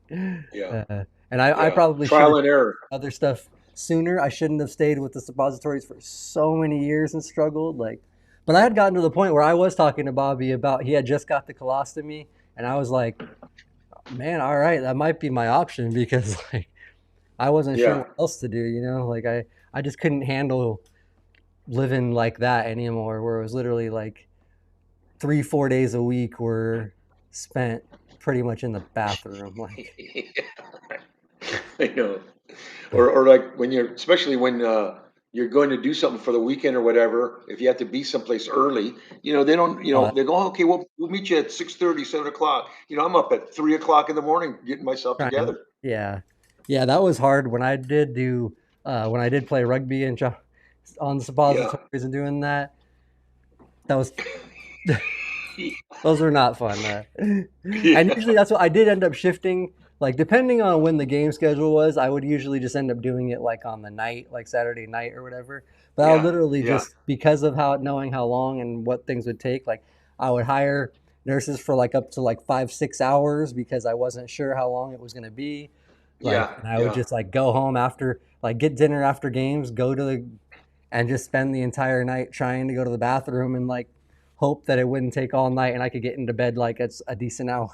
yeah, and I yeah. probably should have Trial and error. other stuff sooner. I shouldn't have stayed with the suppositories for so many years and struggled. Like, but I had gotten to the point where I was talking to Bobby about he had just got the colostomy, and I was like, man, all right, that might be my option because like I wasn't sure Yeah. what else to do. You know, like I just couldn't handle living like that anymore, where it was literally like 3 4 days a week were spent pretty much in the bathroom. Like, I know. Or like when especially when you're going to do something for the weekend or whatever, if you have to be someplace early, they don't, oh, they go, "Oh, okay, we'll meet you at 6:30, 7 o'clock." I'm up at 3 o'clock in the morning getting myself trying, together. yeah, yeah, that was hard when I did do when I did play rugby and on the Yeah. suppositories and doing that. That was those were not fun. And Yeah. usually that's what I did end up shifting. Like depending on when the game schedule was, I would usually just end up doing it like on the night, like Saturday night or whatever. But I would Yeah. literally Yeah. just because of how knowing how long and what things would take, like I would hire nurses for like up to like 5 6 hours because I wasn't sure how long it was going to be. Like, Yeah. and I would Yeah. just like go home after, like get dinner after games, go to the and just spend the entire night trying to go to the bathroom and like hope that it wouldn't take all night and I could get into bed like it's a decent hour.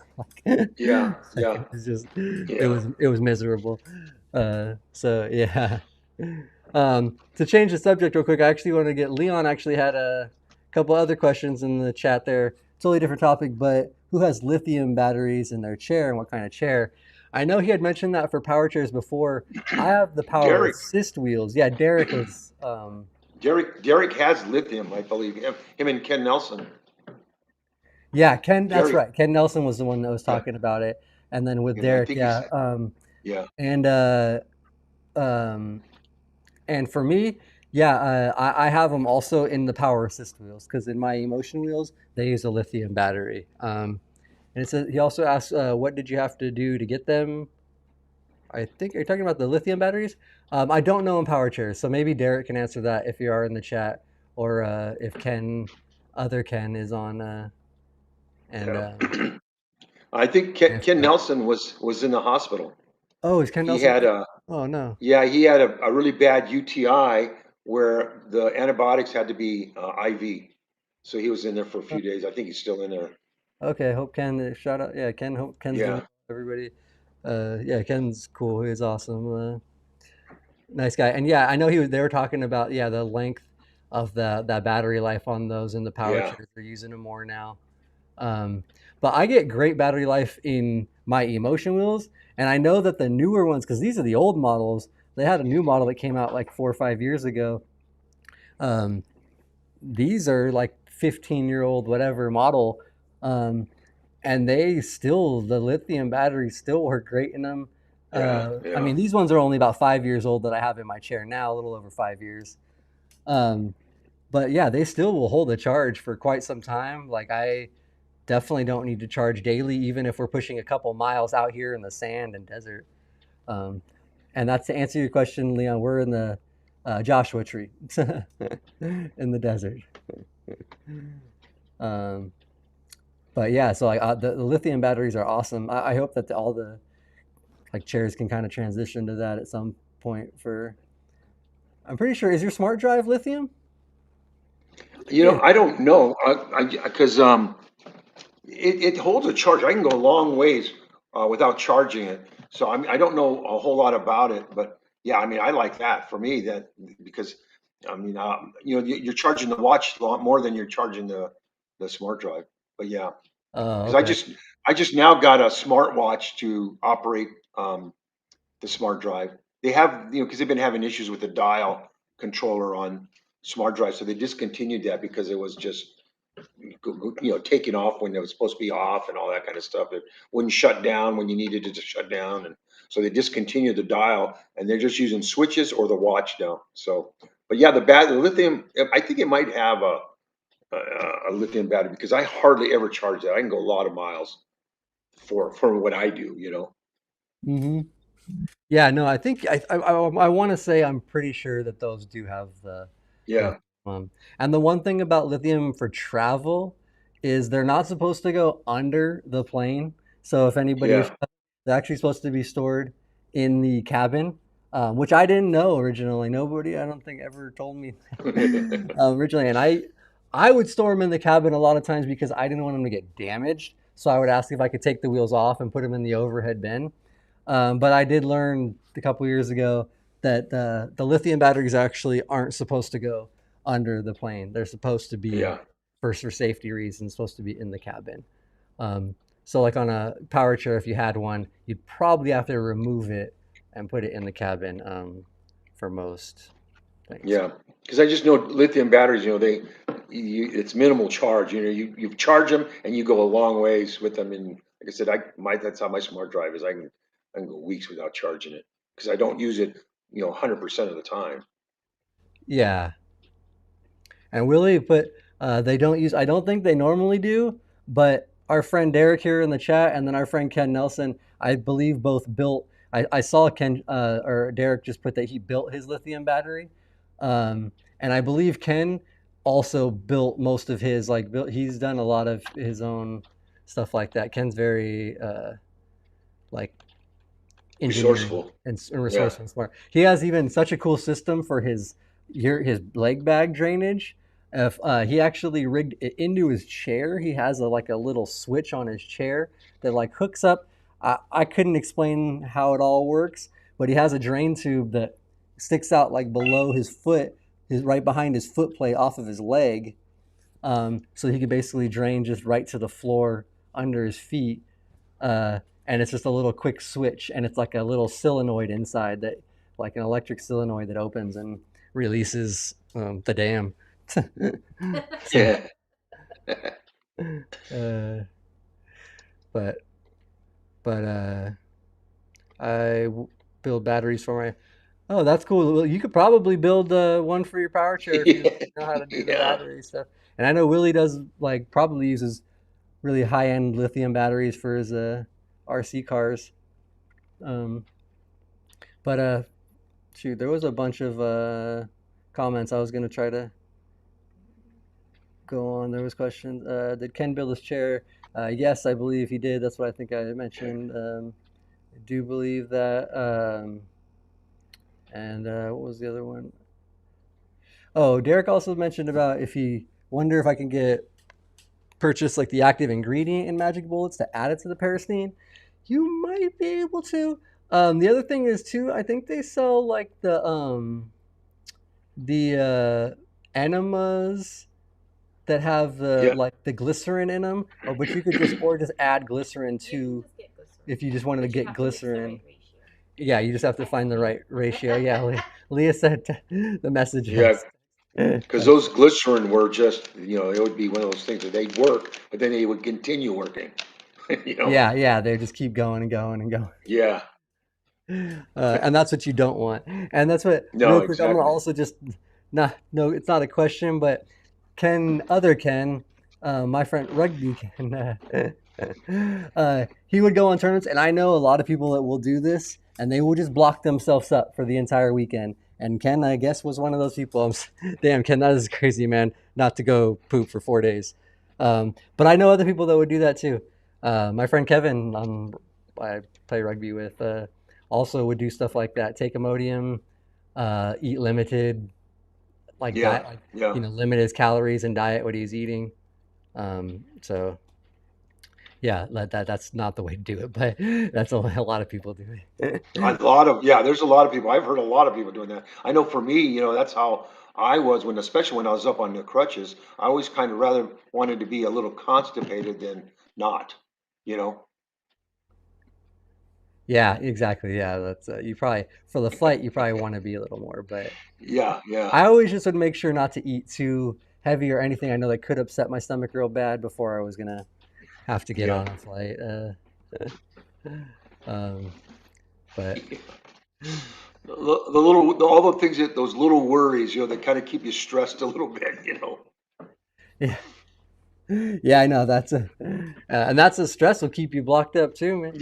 Yeah. Like Yeah. it was just Yeah. it was miserable. So yeah. To change the subject real quick, I actually want to get Leon actually had a couple other questions in the chat there. Totally different topic, but who has lithium batteries in their chair and what kind of chair? I know he had mentioned that for power chairs before. I have the power Derek. assist wheels. Yeah, Derek was Derek has lithium, I believe. Him and Ken Nelson. yeah, Ken, that's Derek. right. Ken Nelson was the one that was Yeah. talking about it. And then with Yeah. I Derek, think he's. yeah. Yeah. And um and for me, yeah, I have them also in the power assist wheels because in my emotion wheels they use a lithium battery. And it says he also asked, what did you have to do to get them? I think are you talking about the lithium batteries? I don't know in power chairs, so maybe Derek can answer that if you are in the chat, or if other Ken is on, and Yeah. I think answer Ken that. Nelson was in the hospital. Oh, is Ken He Nelson? had a Oh no. Yeah, he had a really bad UTI where the antibiotics had to be IV. So he was in there for a few days. I think he's still in there. Okay, hope Ken. Shout out, yeah, Ken. Hope Ken's doing Yeah, well, everybody. Yeah, Ken's cool. He's awesome. Nice guy. And yeah, I know he was. They were talking about yeah the length of that battery life on those in the power yeah, chairs. They're using them more now. Um, but I get great battery life in my emotion wheels, and I know that the newer ones, because these are the old models. They had a new model that came out like 4 or 5 years ago. Um, these are like 15-year-old whatever model. Um, and they still the lithium batteries still work great in them. yeah, I yeah, mean, these ones are only about 5 years old that I have in my chair now, a little over 5 years. Um, but yeah, they still will hold a charge for quite some time. Like I definitely don't need to charge daily, even if we're pushing a couple miles out here in the sand and desert. Um, and that's to answer your question, Leon. We're in the Joshua Tree in the desert. Um, but yeah, so like the lithium batteries are awesome. I hope that all the like chairs can kind of transition to that at some point. For I'm pretty sure is your smart drive lithium? It is. I don't know, because it holds a charge. I can go a long ways without charging it. So I don't know a whole lot about it, but yeah, I mean, I like that for me that because I mean, you're charging the watch a lot more than you're charging the smart drive. But yeah. Oh, Because okay. I just now got a smartwatch to operate the smart drive. They have, because they've been having issues with the dial controller on smart drive. So they discontinued that because it was just, taking off when it was supposed to be off and all that kind of stuff. It wouldn't shut down when you needed it to shut down. And so they discontinued the dial and they're just using switches or the watch now. So, but yeah, the lithium, I think it might have a lithium battery because I hardly ever charge that. I can go a lot of miles for what I do. Hmm. Yeah, no, I think I want to say I'm pretty sure that those do have the lithium. Yeah, And the one thing about lithium for travel is they're not supposed to go under the plane. So if anybody is, yeah. they're actually supposed to be stored in the cabin, which I didn't know originally. Nobody, I don't think, ever told me originally. And I would store them in the cabin a lot of times because I didn't want them to get damaged. So I would ask if I could take the wheels off and put them in the overhead bin. But I did learn a couple years ago that the lithium batteries actually aren't supposed to go under the plane. They're supposed to be, Yeah, first for safety reasons, supposed to be in the cabin. Um, so, like on a power chair, if you had one, you'd probably have to remove it and put it in the cabin for most things. yeah. Because I just know lithium batteries, it's minimal charge. You charge them and you go a long ways with them. And like I said, that's how my smart drive is. I can go weeks without charging it because I don't use it, 100% of the time. Yeah, and Willie, but they don't use. I don't think they normally do. But our friend Derek here in the chat, and then our friend Ken Nelson, I believe both built. I saw Ken or Derek just put that he built his lithium battery, and I believe Ken also built most of his. Like, he's done a lot of his own stuff like that. Ken's very like engineering Resourceful. and Yeah. resourceful and smart. He has even such a cool system for his leg bag drainage. If he actually rigged it into his chair, he has like a little switch on his chair that like hooks up. I couldn't explain how it all works, but he has a drain tube that sticks out like below his foot, his right behind his foot plate off of his leg, so he could basically drain just right to the floor under his feet, and it's just a little quick switch, and it's like a little solenoid inside that, like an electric solenoid that opens and releases the dam. So, Yeah. uh, but but I build batteries for my. Oh, that's cool. Well, you could probably build one for your power chair if you know how to do the Yeah. battery stuff. And I know Willie does, like, probably uses really high end lithium batteries for his RC cars. Um, but shoot, there was a bunch of comments I was gonna try to go on. There was questions. Did Ken build his chair? Yes, I believe he did. That's what I think I mentioned. I do believe that. And what was the other one? Oh, Derek also mentioned about if he wonder if I can get purchase like the active ingredient in magic bullets to add it to the parastine. You might be able to. The other thing is too, I think they sell like the enemas that have the Yeah. like the glycerin in them. Oh, but you could just or just add glycerin to if you just wanted to get glycerin. Yeah, you just have to find the right ratio. Yeah, Leah said the message Yeah. has Because text. those glycerin were just, it would be one of those things that they'd work, but then they would continue working. you know? Yeah, yeah, they just keep going and going and going. Yeah. And that's what you don't want. And that's what, No, real quick, I'm gonna exactly. also just, not, no, it's not a question, but Ken, my friend Rugby Ken, he would go on tournaments, and I know a lot of people that will do this, and they will just block themselves up for the entire weekend. And Ken, I guess, was one of those people. Damn, Ken, that is crazy, man, not to go poop for 4 days. But I know other people that would do that too. My friend Kevin, I play rugby with, also would do stuff like that. Take Imodium, eat limited, like Yeah. diet, like Yeah. limit his calories and diet what he's eating. So yeah, that's not the way to do it, but that's a lot of people do it. Yeah, there's a lot of people. I've heard a lot of people doing that. I know for me, that's how I was especially when I was up on the crutches. I always kind of rather wanted to be a little constipated than not, you know? Yeah, exactly. Yeah, that's you probably for the flight you probably want to be a little more, but Yeah, yeah, I always just would make sure not to eat too heavy or anything I know that could upset my stomach real bad before I was gonna have to get yeah. on a flight. Um, but The little, all the things that those little worries, that kind of keep you stressed a little bit. yeah, yeah, I know that's and that's a stress will keep you blocked up too, man.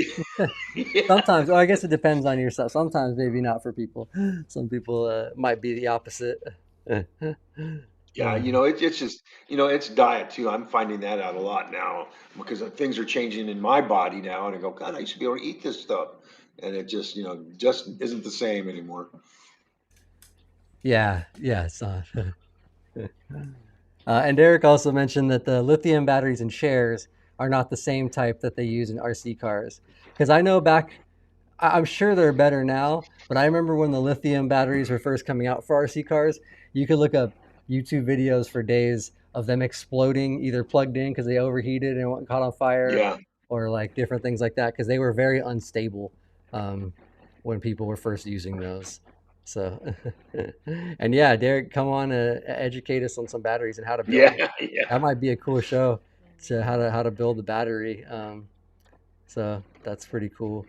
Yeah. Sometimes, or I guess it depends on yourself. Sometimes maybe not for people. Some people might be the opposite. Yeah, it's just, it's diet too. I'm finding that out a lot now because things are changing in my body now, and I go, God, I used to be able to eat this stuff, and it just isn't the same anymore. Yeah, yeah, it's not. And Derek also mentioned that the lithium batteries in shares are not the same type that they use in RC cars. Because I know back, I'm sure they're better now, but I remember when the lithium batteries were first coming out for RC cars, you could look up YouTube videos for days of them exploding, either plugged in because they overheated and caught on fire, Yeah, or like different things like that, because they were very unstable um, when people were first using those. So, and yeah, Derek, come on, educate us on some batteries and how to build them. yeah, That yeah, might be a cool show to how to build the battery. So that's pretty cool.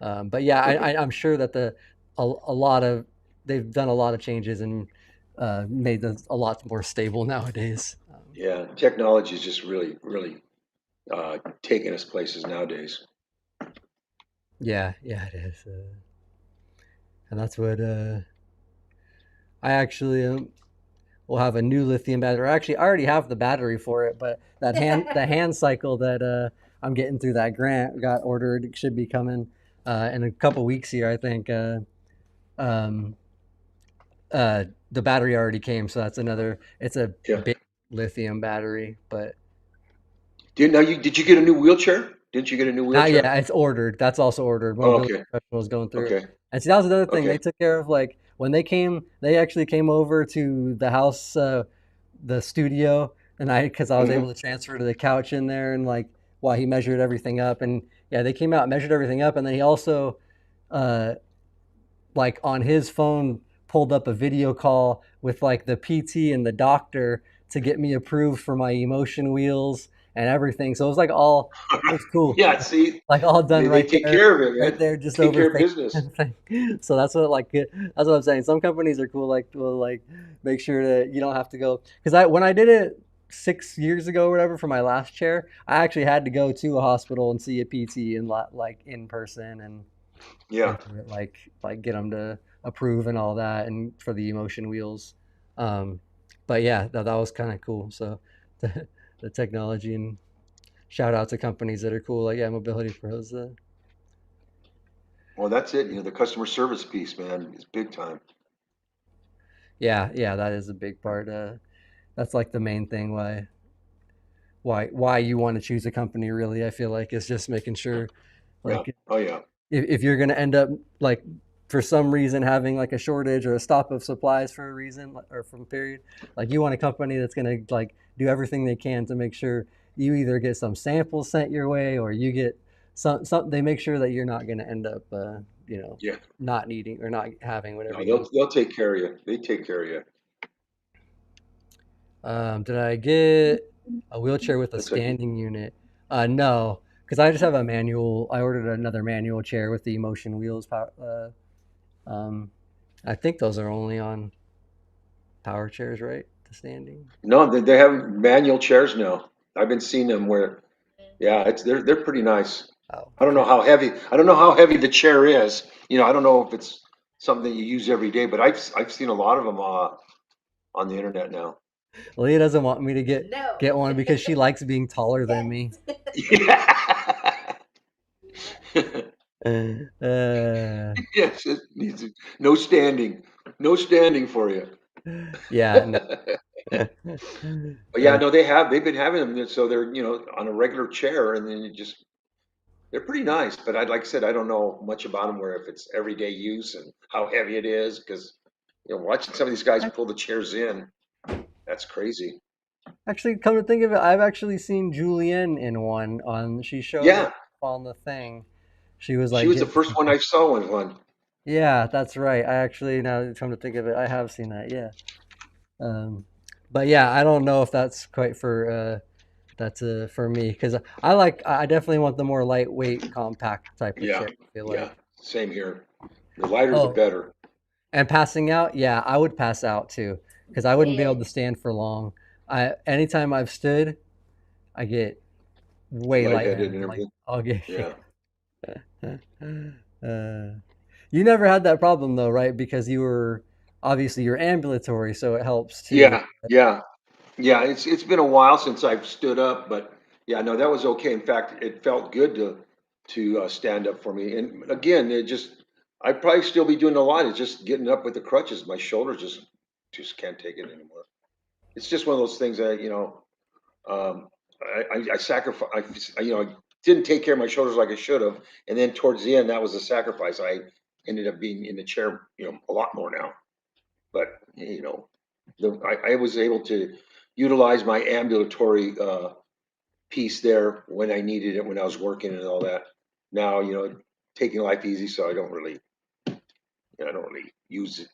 But yeah, I'm sure that a lot of they've done a lot of changes and made them a lot more stable nowadays. yeah. Technology is just really, really taking us places nowadays. Yeah, yeah, it is, and that's what I actually will have a new lithium battery. Actually, I already have the battery for it, but the hand cycle that I'm getting through that grant got ordered. It should be coming in a couple weeks here, I think. Um, the battery already came, so that's another. It's a Yeah. big lithium battery, but Did you get a new wheelchair? Didn't you get a new not yet. wheelchair? It's ordered. That's also ordered. Oh, Mobility okay, professionals going through it. okay, And see, that was another thing. They okay. took care of like when they came. They actually came over to the house, the studio, and I because I was Hmm. able to transfer to the couch in there and like while he measured everything up and yeah, they came out and measured everything up, and then he also uh, like on his phone pulled up a video call with like the PT and the doctor to get me approved for my emotion wheels and everything. So it was like all it was cool. Yeah. See, Like all done they take care of it, right man. there, just Take over care of thing. business. So that's what I'm saying. Some companies are cool, like will like make sure that you don't have to go. Because I when I did it 6 years ago or whatever for my last chair, I actually had to go to a hospital and see a PT and like in person Yeah. and like get them to approve and all that and for the emotion wheels. Um, but yeah, that was kind of cool. So the technology and shout out to companies that are cool like yeah, Mobility Pros. Well, that's it. The customer service piece, man, is big time. Yeah, yeah, that is a big part. That's like the main thing why you want to choose a company. Really, I feel like is just making sure, Yeah. like, Oh, yeah. if you're going to end up like for some reason having like a shortage or a stop of supplies for a reason or from period, like you want a company that's going to like do everything they can to make sure you either get some samples sent your way or you get some. They make sure that you're not going to end up, Yeah. not needing or not having whatever No, you need. they'll take care of you. They take care of you. Did I get a wheelchair with a That's like, standing unit? No, because I just have a manual. I ordered another manual chair with the emotion wheels. I think those are only on power chairs, right? The standing. no, they have manual chairs now. I've been seeing them where, yeah, they're pretty nice. Oh, I don't know okay. how heavy. I don't know how heavy the chair is. I don't know if it's something you use every day, but I've seen a lot of them on the internet now. Leah doesn't want me to get one because she likes being taller than me. Yeah. Yes, it needs no standing, no standing for you. Yeah, no. But yeah, no, they've been having them, so they're on a regular chair, and then they're pretty nice. But like I said, I don't know much about them, where if it's everyday use and how heavy it is, because watching some of these guys pull the chairs in, that's crazy. Actually, come to think of it, I've actually seen Julianne in one on. She showed it Yeah, on the thing. She was She like was the getting first one I saw in one. yeah, that's right. I actually now come to think of it, I have seen that. Yeah. Um, but yeah, I don't know if that's quite for that's for me because I definitely want the more lightweight, compact type of Yeah, chair. I feel yeah, like. same here. The lighter, the Oh, better. and passing out, yeah, I would pass out too because I wouldn't be able to stand for long. I anytime I've stood, I get way Lightheaded lightheaded. and Like everything. I'll get. Yeah, uh, you never had that problem though, right? Because you were obviously you're ambulatory, so it helps too. yeah, yeah, yeah. It's been a while since I've stood up, but yeah, no, that was okay. In fact, it felt good to stand up for me. And again, it just I'd probably still be doing a lot. It's just getting up with the crutches. My shoulders just can't take it anymore. It's just one of those things that um, I sacrifice. I didn't take care of my shoulders like I should have, and then towards the end, that was a sacrifice. I ended up being in the chair, a lot more now. But I was able to utilize my ambulatory piece there when I needed it when I was working and all that. Now, taking life easy, so I don't really use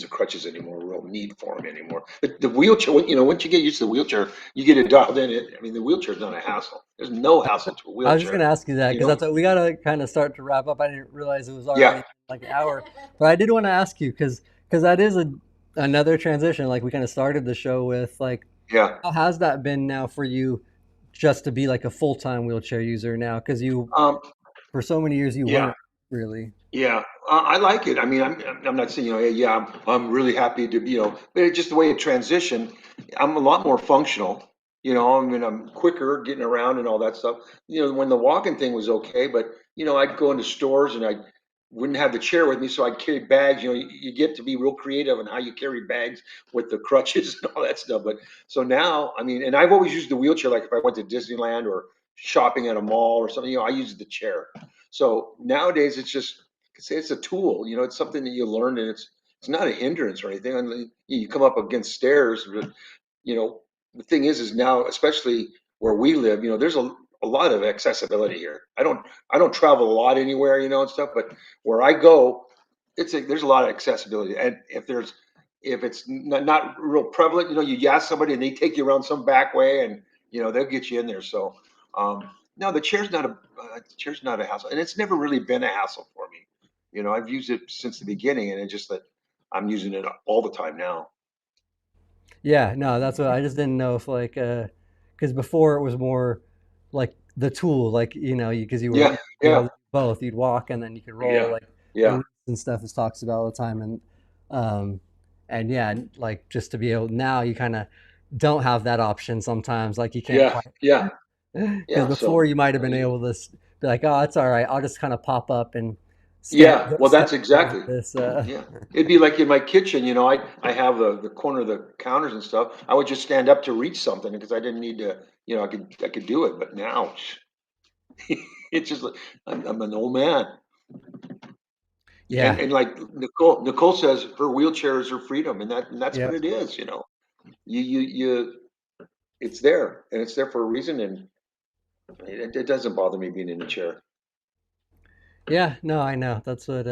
the crutches anymore. Real need for them anymore. The wheelchair, once you get used to the wheelchair, you get it dialed in. I mean, the wheelchair's not a hassle. There's no hassle to a I was just wheelchair. gonna ask you that You because know? that's what we gotta kind of start to wrap up. I didn't realize it was Yeah, already like an hour, but I did want to ask you because that is another transition. Like we kind of started the show with like, yeah. how has that been now for you, just to be like a full time wheelchair user now? Because you Um, for so many years you yeah. weren't really. Yeah, I like it. I mean, I'm not saying, hey, yeah, I'm really happy to, but it's just the way it transitioned. I'm a lot more functional. I mean, I'm quicker getting around and all that stuff. When the walking thing was okay, but I'd go into stores and I wouldn't have the chair with me, so I'd carry bags. You get to be real creative in how you carry bags with the crutches and all that stuff. But so now, I mean, and I've always used the wheelchair, like if I went to Disneyland or shopping at a mall or something, I use the chair. So nowadays, it's a tool. It's something that you learn, and it's not a hindrance or anything. And you come up against stairs, but you know the thing is now, especially where we live, there's a lot of accessibility here. I don't travel a lot anywhere, and stuff, but where I go, there's a lot of accessibility. And if it's not real prevalent, you ask somebody and they take you around some back way, and they'll get you in there. So no, the chair's not a hassle, and it's never really been a hassle for me. I've used it since the beginning, and it's just that I'm using it all the time now. Yeah, no, that's what I just didn't know if like because before it was more like the tool, like because Yeah, you'd be able yeah, to do both. You'd walk and then you could roll yeah, like the yeah, roots and stuff is talks about all the time um and yeah, like just to be able now you kind of don't have that option sometimes. Like you can't yeah, quite yeah, because yeah. before So, you might have been able to be like, oh, it's all right. I'll just kind of pop up and yeah. Well, step that's towards exactly. this. Yeah, it'd be like in my kitchen. I have the corner of the counters and stuff. I would just stand up to reach something because I didn't need to. I could do it. But now, it's just like I'm an old man. And Yeah, and like Nicole says, her wheelchair is her freedom, and that's what yep. it is. You it's there, and it's there for a reason, and it doesn't bother me being in a chair. Yeah, no, I know. That's what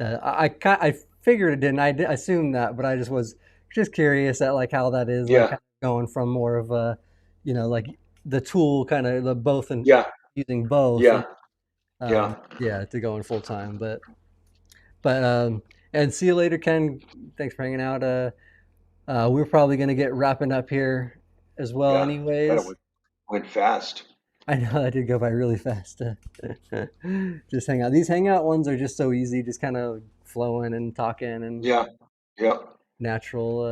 I figured it didn't. I assumed that, but I just was just curious at like how that is like Yeah, kind of going from more of a, like the tool kind of the both and yeah, using both and yeah, yeah, yeah to going full time. But and see you later, Ken. Thanks for hanging out. We're probably gonna get wrapping up here as well, yeah. God, it anyways. went fast. I know that did go by really fast. Just hang out. These hangout ones are just so easy, just kind of flowing and talking and Yeah, yeah. natural.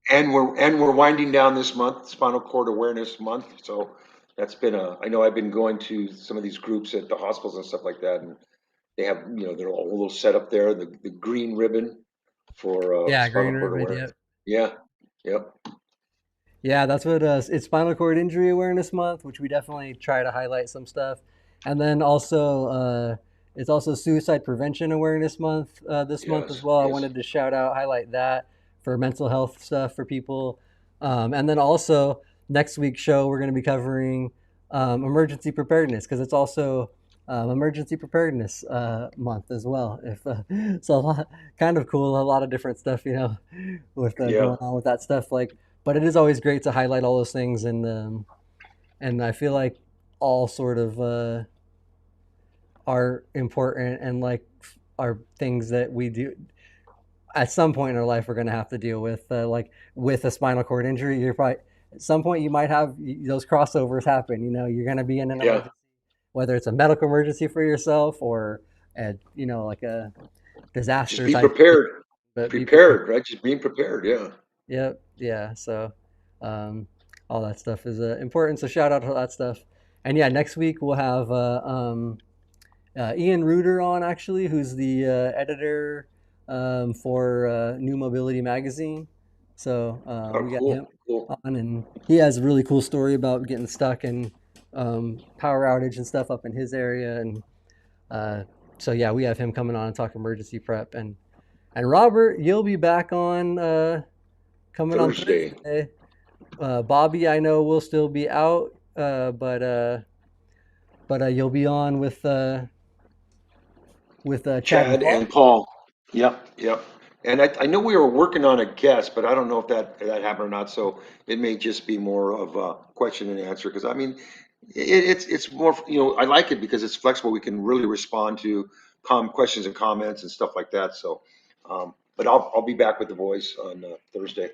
And we're winding down this month, Spinal Cord Awareness Month. So that's been I know I've been going to some of these groups at the hospitals and stuff like that, and they have their whole little setup there, the green ribbon for Yeah, spinal green cord ribbon. awareness. Yep. Yeah, yep, Yeah, that's what it's Spinal Cord Injury Awareness Month, which we definitely try to highlight some stuff, and then also it's also Suicide Prevention Awareness Month this month as yes, well. I yes, wanted to highlight that for mental health stuff for people, and then also next week's show we're going to be covering emergency preparedness because it's also emergency preparedness month as well. If so, a lot, kind of cool. A lot of different stuff, with Yeah. going on with that stuff. Like, but it is always great to highlight all those things, and I feel like all sort of are important and like are things that we do at some point in our life we're going to have to deal with. Like with a spinal cord injury, you're probably at some point you might have those crossovers happen. You're going to be in an Yeah. emergency, whether it's a medical emergency for yourself or like a Just disaster be type. prepared. But be prepared. Prepared, right? Just being prepared. Yeah. Yep. Yeah. So, um, all that stuff is important. So shout out to that stuff. And yeah, next week we'll have Ian Reuter on, actually, who's the editor for New Mobility magazine. So Oh, we got him cool. Cool. on, and he has a really cool story about getting stuck and power outage and stuff up in his area. And uh, so yeah, we have him coming on and talk emergency prep. And Robert, you'll be back on coming on Thursday. Thursday. Bobby, I know will still be out, but you'll be on with Chad and Chad Paul. and Paul. Yep. Yep. And I know we were working on a guest, but I don't know if that happened or not. So it may just be more of a question and answer. Because I mean, it's more. I like it because it's flexible. We can really respond to questions and comments and stuff like that. So, but I'll be back with the voice on Thursday.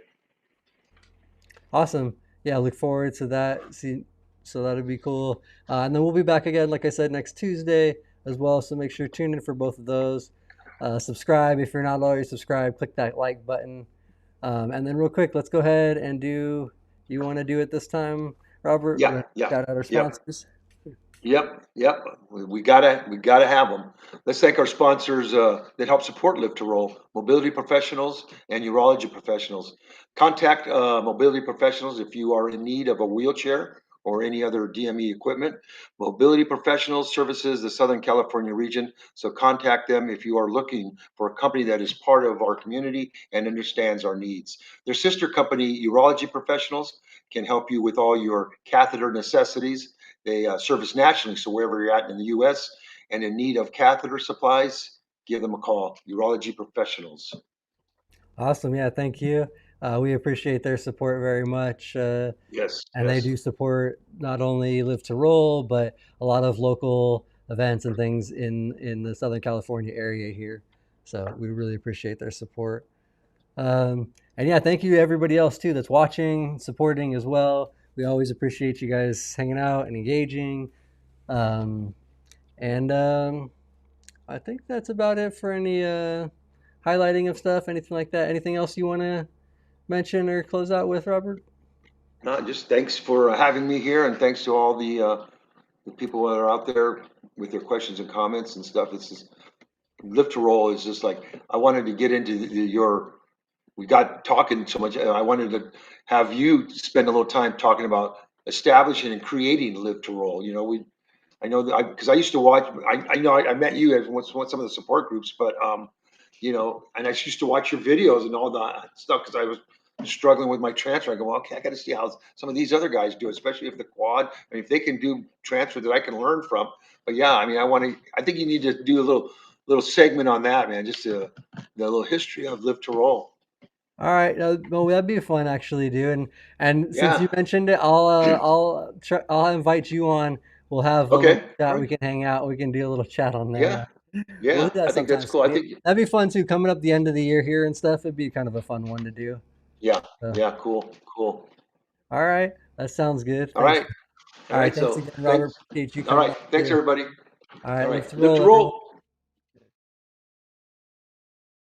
Awesome. Yeah, look forward to that. See, so that'll be cool. And then we'll be back again, like I said, next Tuesday as well. So make sure to tune in for both of those. Subscribe if you're not already subscribed. Click that like button. And then real quick, let's go ahead and do. You want to do it this time, Robert? We're Yeah. gonna Yeah. shout out our Yep. sponsors. Yep, yep. We gotta have them. Let's thank our sponsors that help support Live to Roll: mobility professionals and urology professionals. Contact mobility professionals if you are in need of a wheelchair or any other DME equipment. Mobility professionals services the Southern California region, so contact them if you are looking for a company that is part of our community and understands our needs. Their sister company, Urology Professionals, can help you with all your catheter necessities. They service nationally, so wherever you're at in the U.S. and in need of catheter supplies, give them a call. Urology Professionals. Awesome. Yeah, thank you. We appreciate their support very much. Yes, And they yes. do support not only Live to Roll, but a lot of local events and things in the Southern California area here. So we really appreciate their support. And yeah, thank you to everybody else too that's watching, supporting as well. We always appreciate you guys hanging out and engaging. Um, and I think that's about it for any highlighting of stuff, anything like that. Anything else you want to mention or close out with, Robert? No, just thanks for having me here, and thanks to all the people that are out there with their questions and comments and stuff. It's just Lift to Roll is just like I wanted to get into your. We got talking so much. I wanted to have you spend a little time talking about establishing and creating Live to Roll. I know that because I used to watch. I know I met you at some of the support groups, but and I used to watch your videos and all that stuff because I was struggling with my transfer. I go, well, okay, I got to see how some of these other guys do, especially if the quad. I mean, if they can do transfer that I can learn from. But yeah, I mean, I want to. I think you need to do a little segment on that, man. Just the little history of Live to Roll. All right, well, that'd be fun actually, dude. And since you Yeah. mentioned it, I'll invite you on. We'll have a little Okay. All chat. We right. can hang out. We can do a little chat on Yeah. there. We'll Yeah. do that I think that's sometime cool. I soon. think. That'd be fun too. Coming up the end of the year here and stuff, it'd be kind of a fun one to do. Yeah. So, Yeah. Cool. Cool. all right, that sounds good. All Thanks. right. All All right, right. thanks So again, thanks. Robert. Appreciate you All coming right. on Thanks, too. everybody. All All right, right. live to Live to roll, everyone. roll.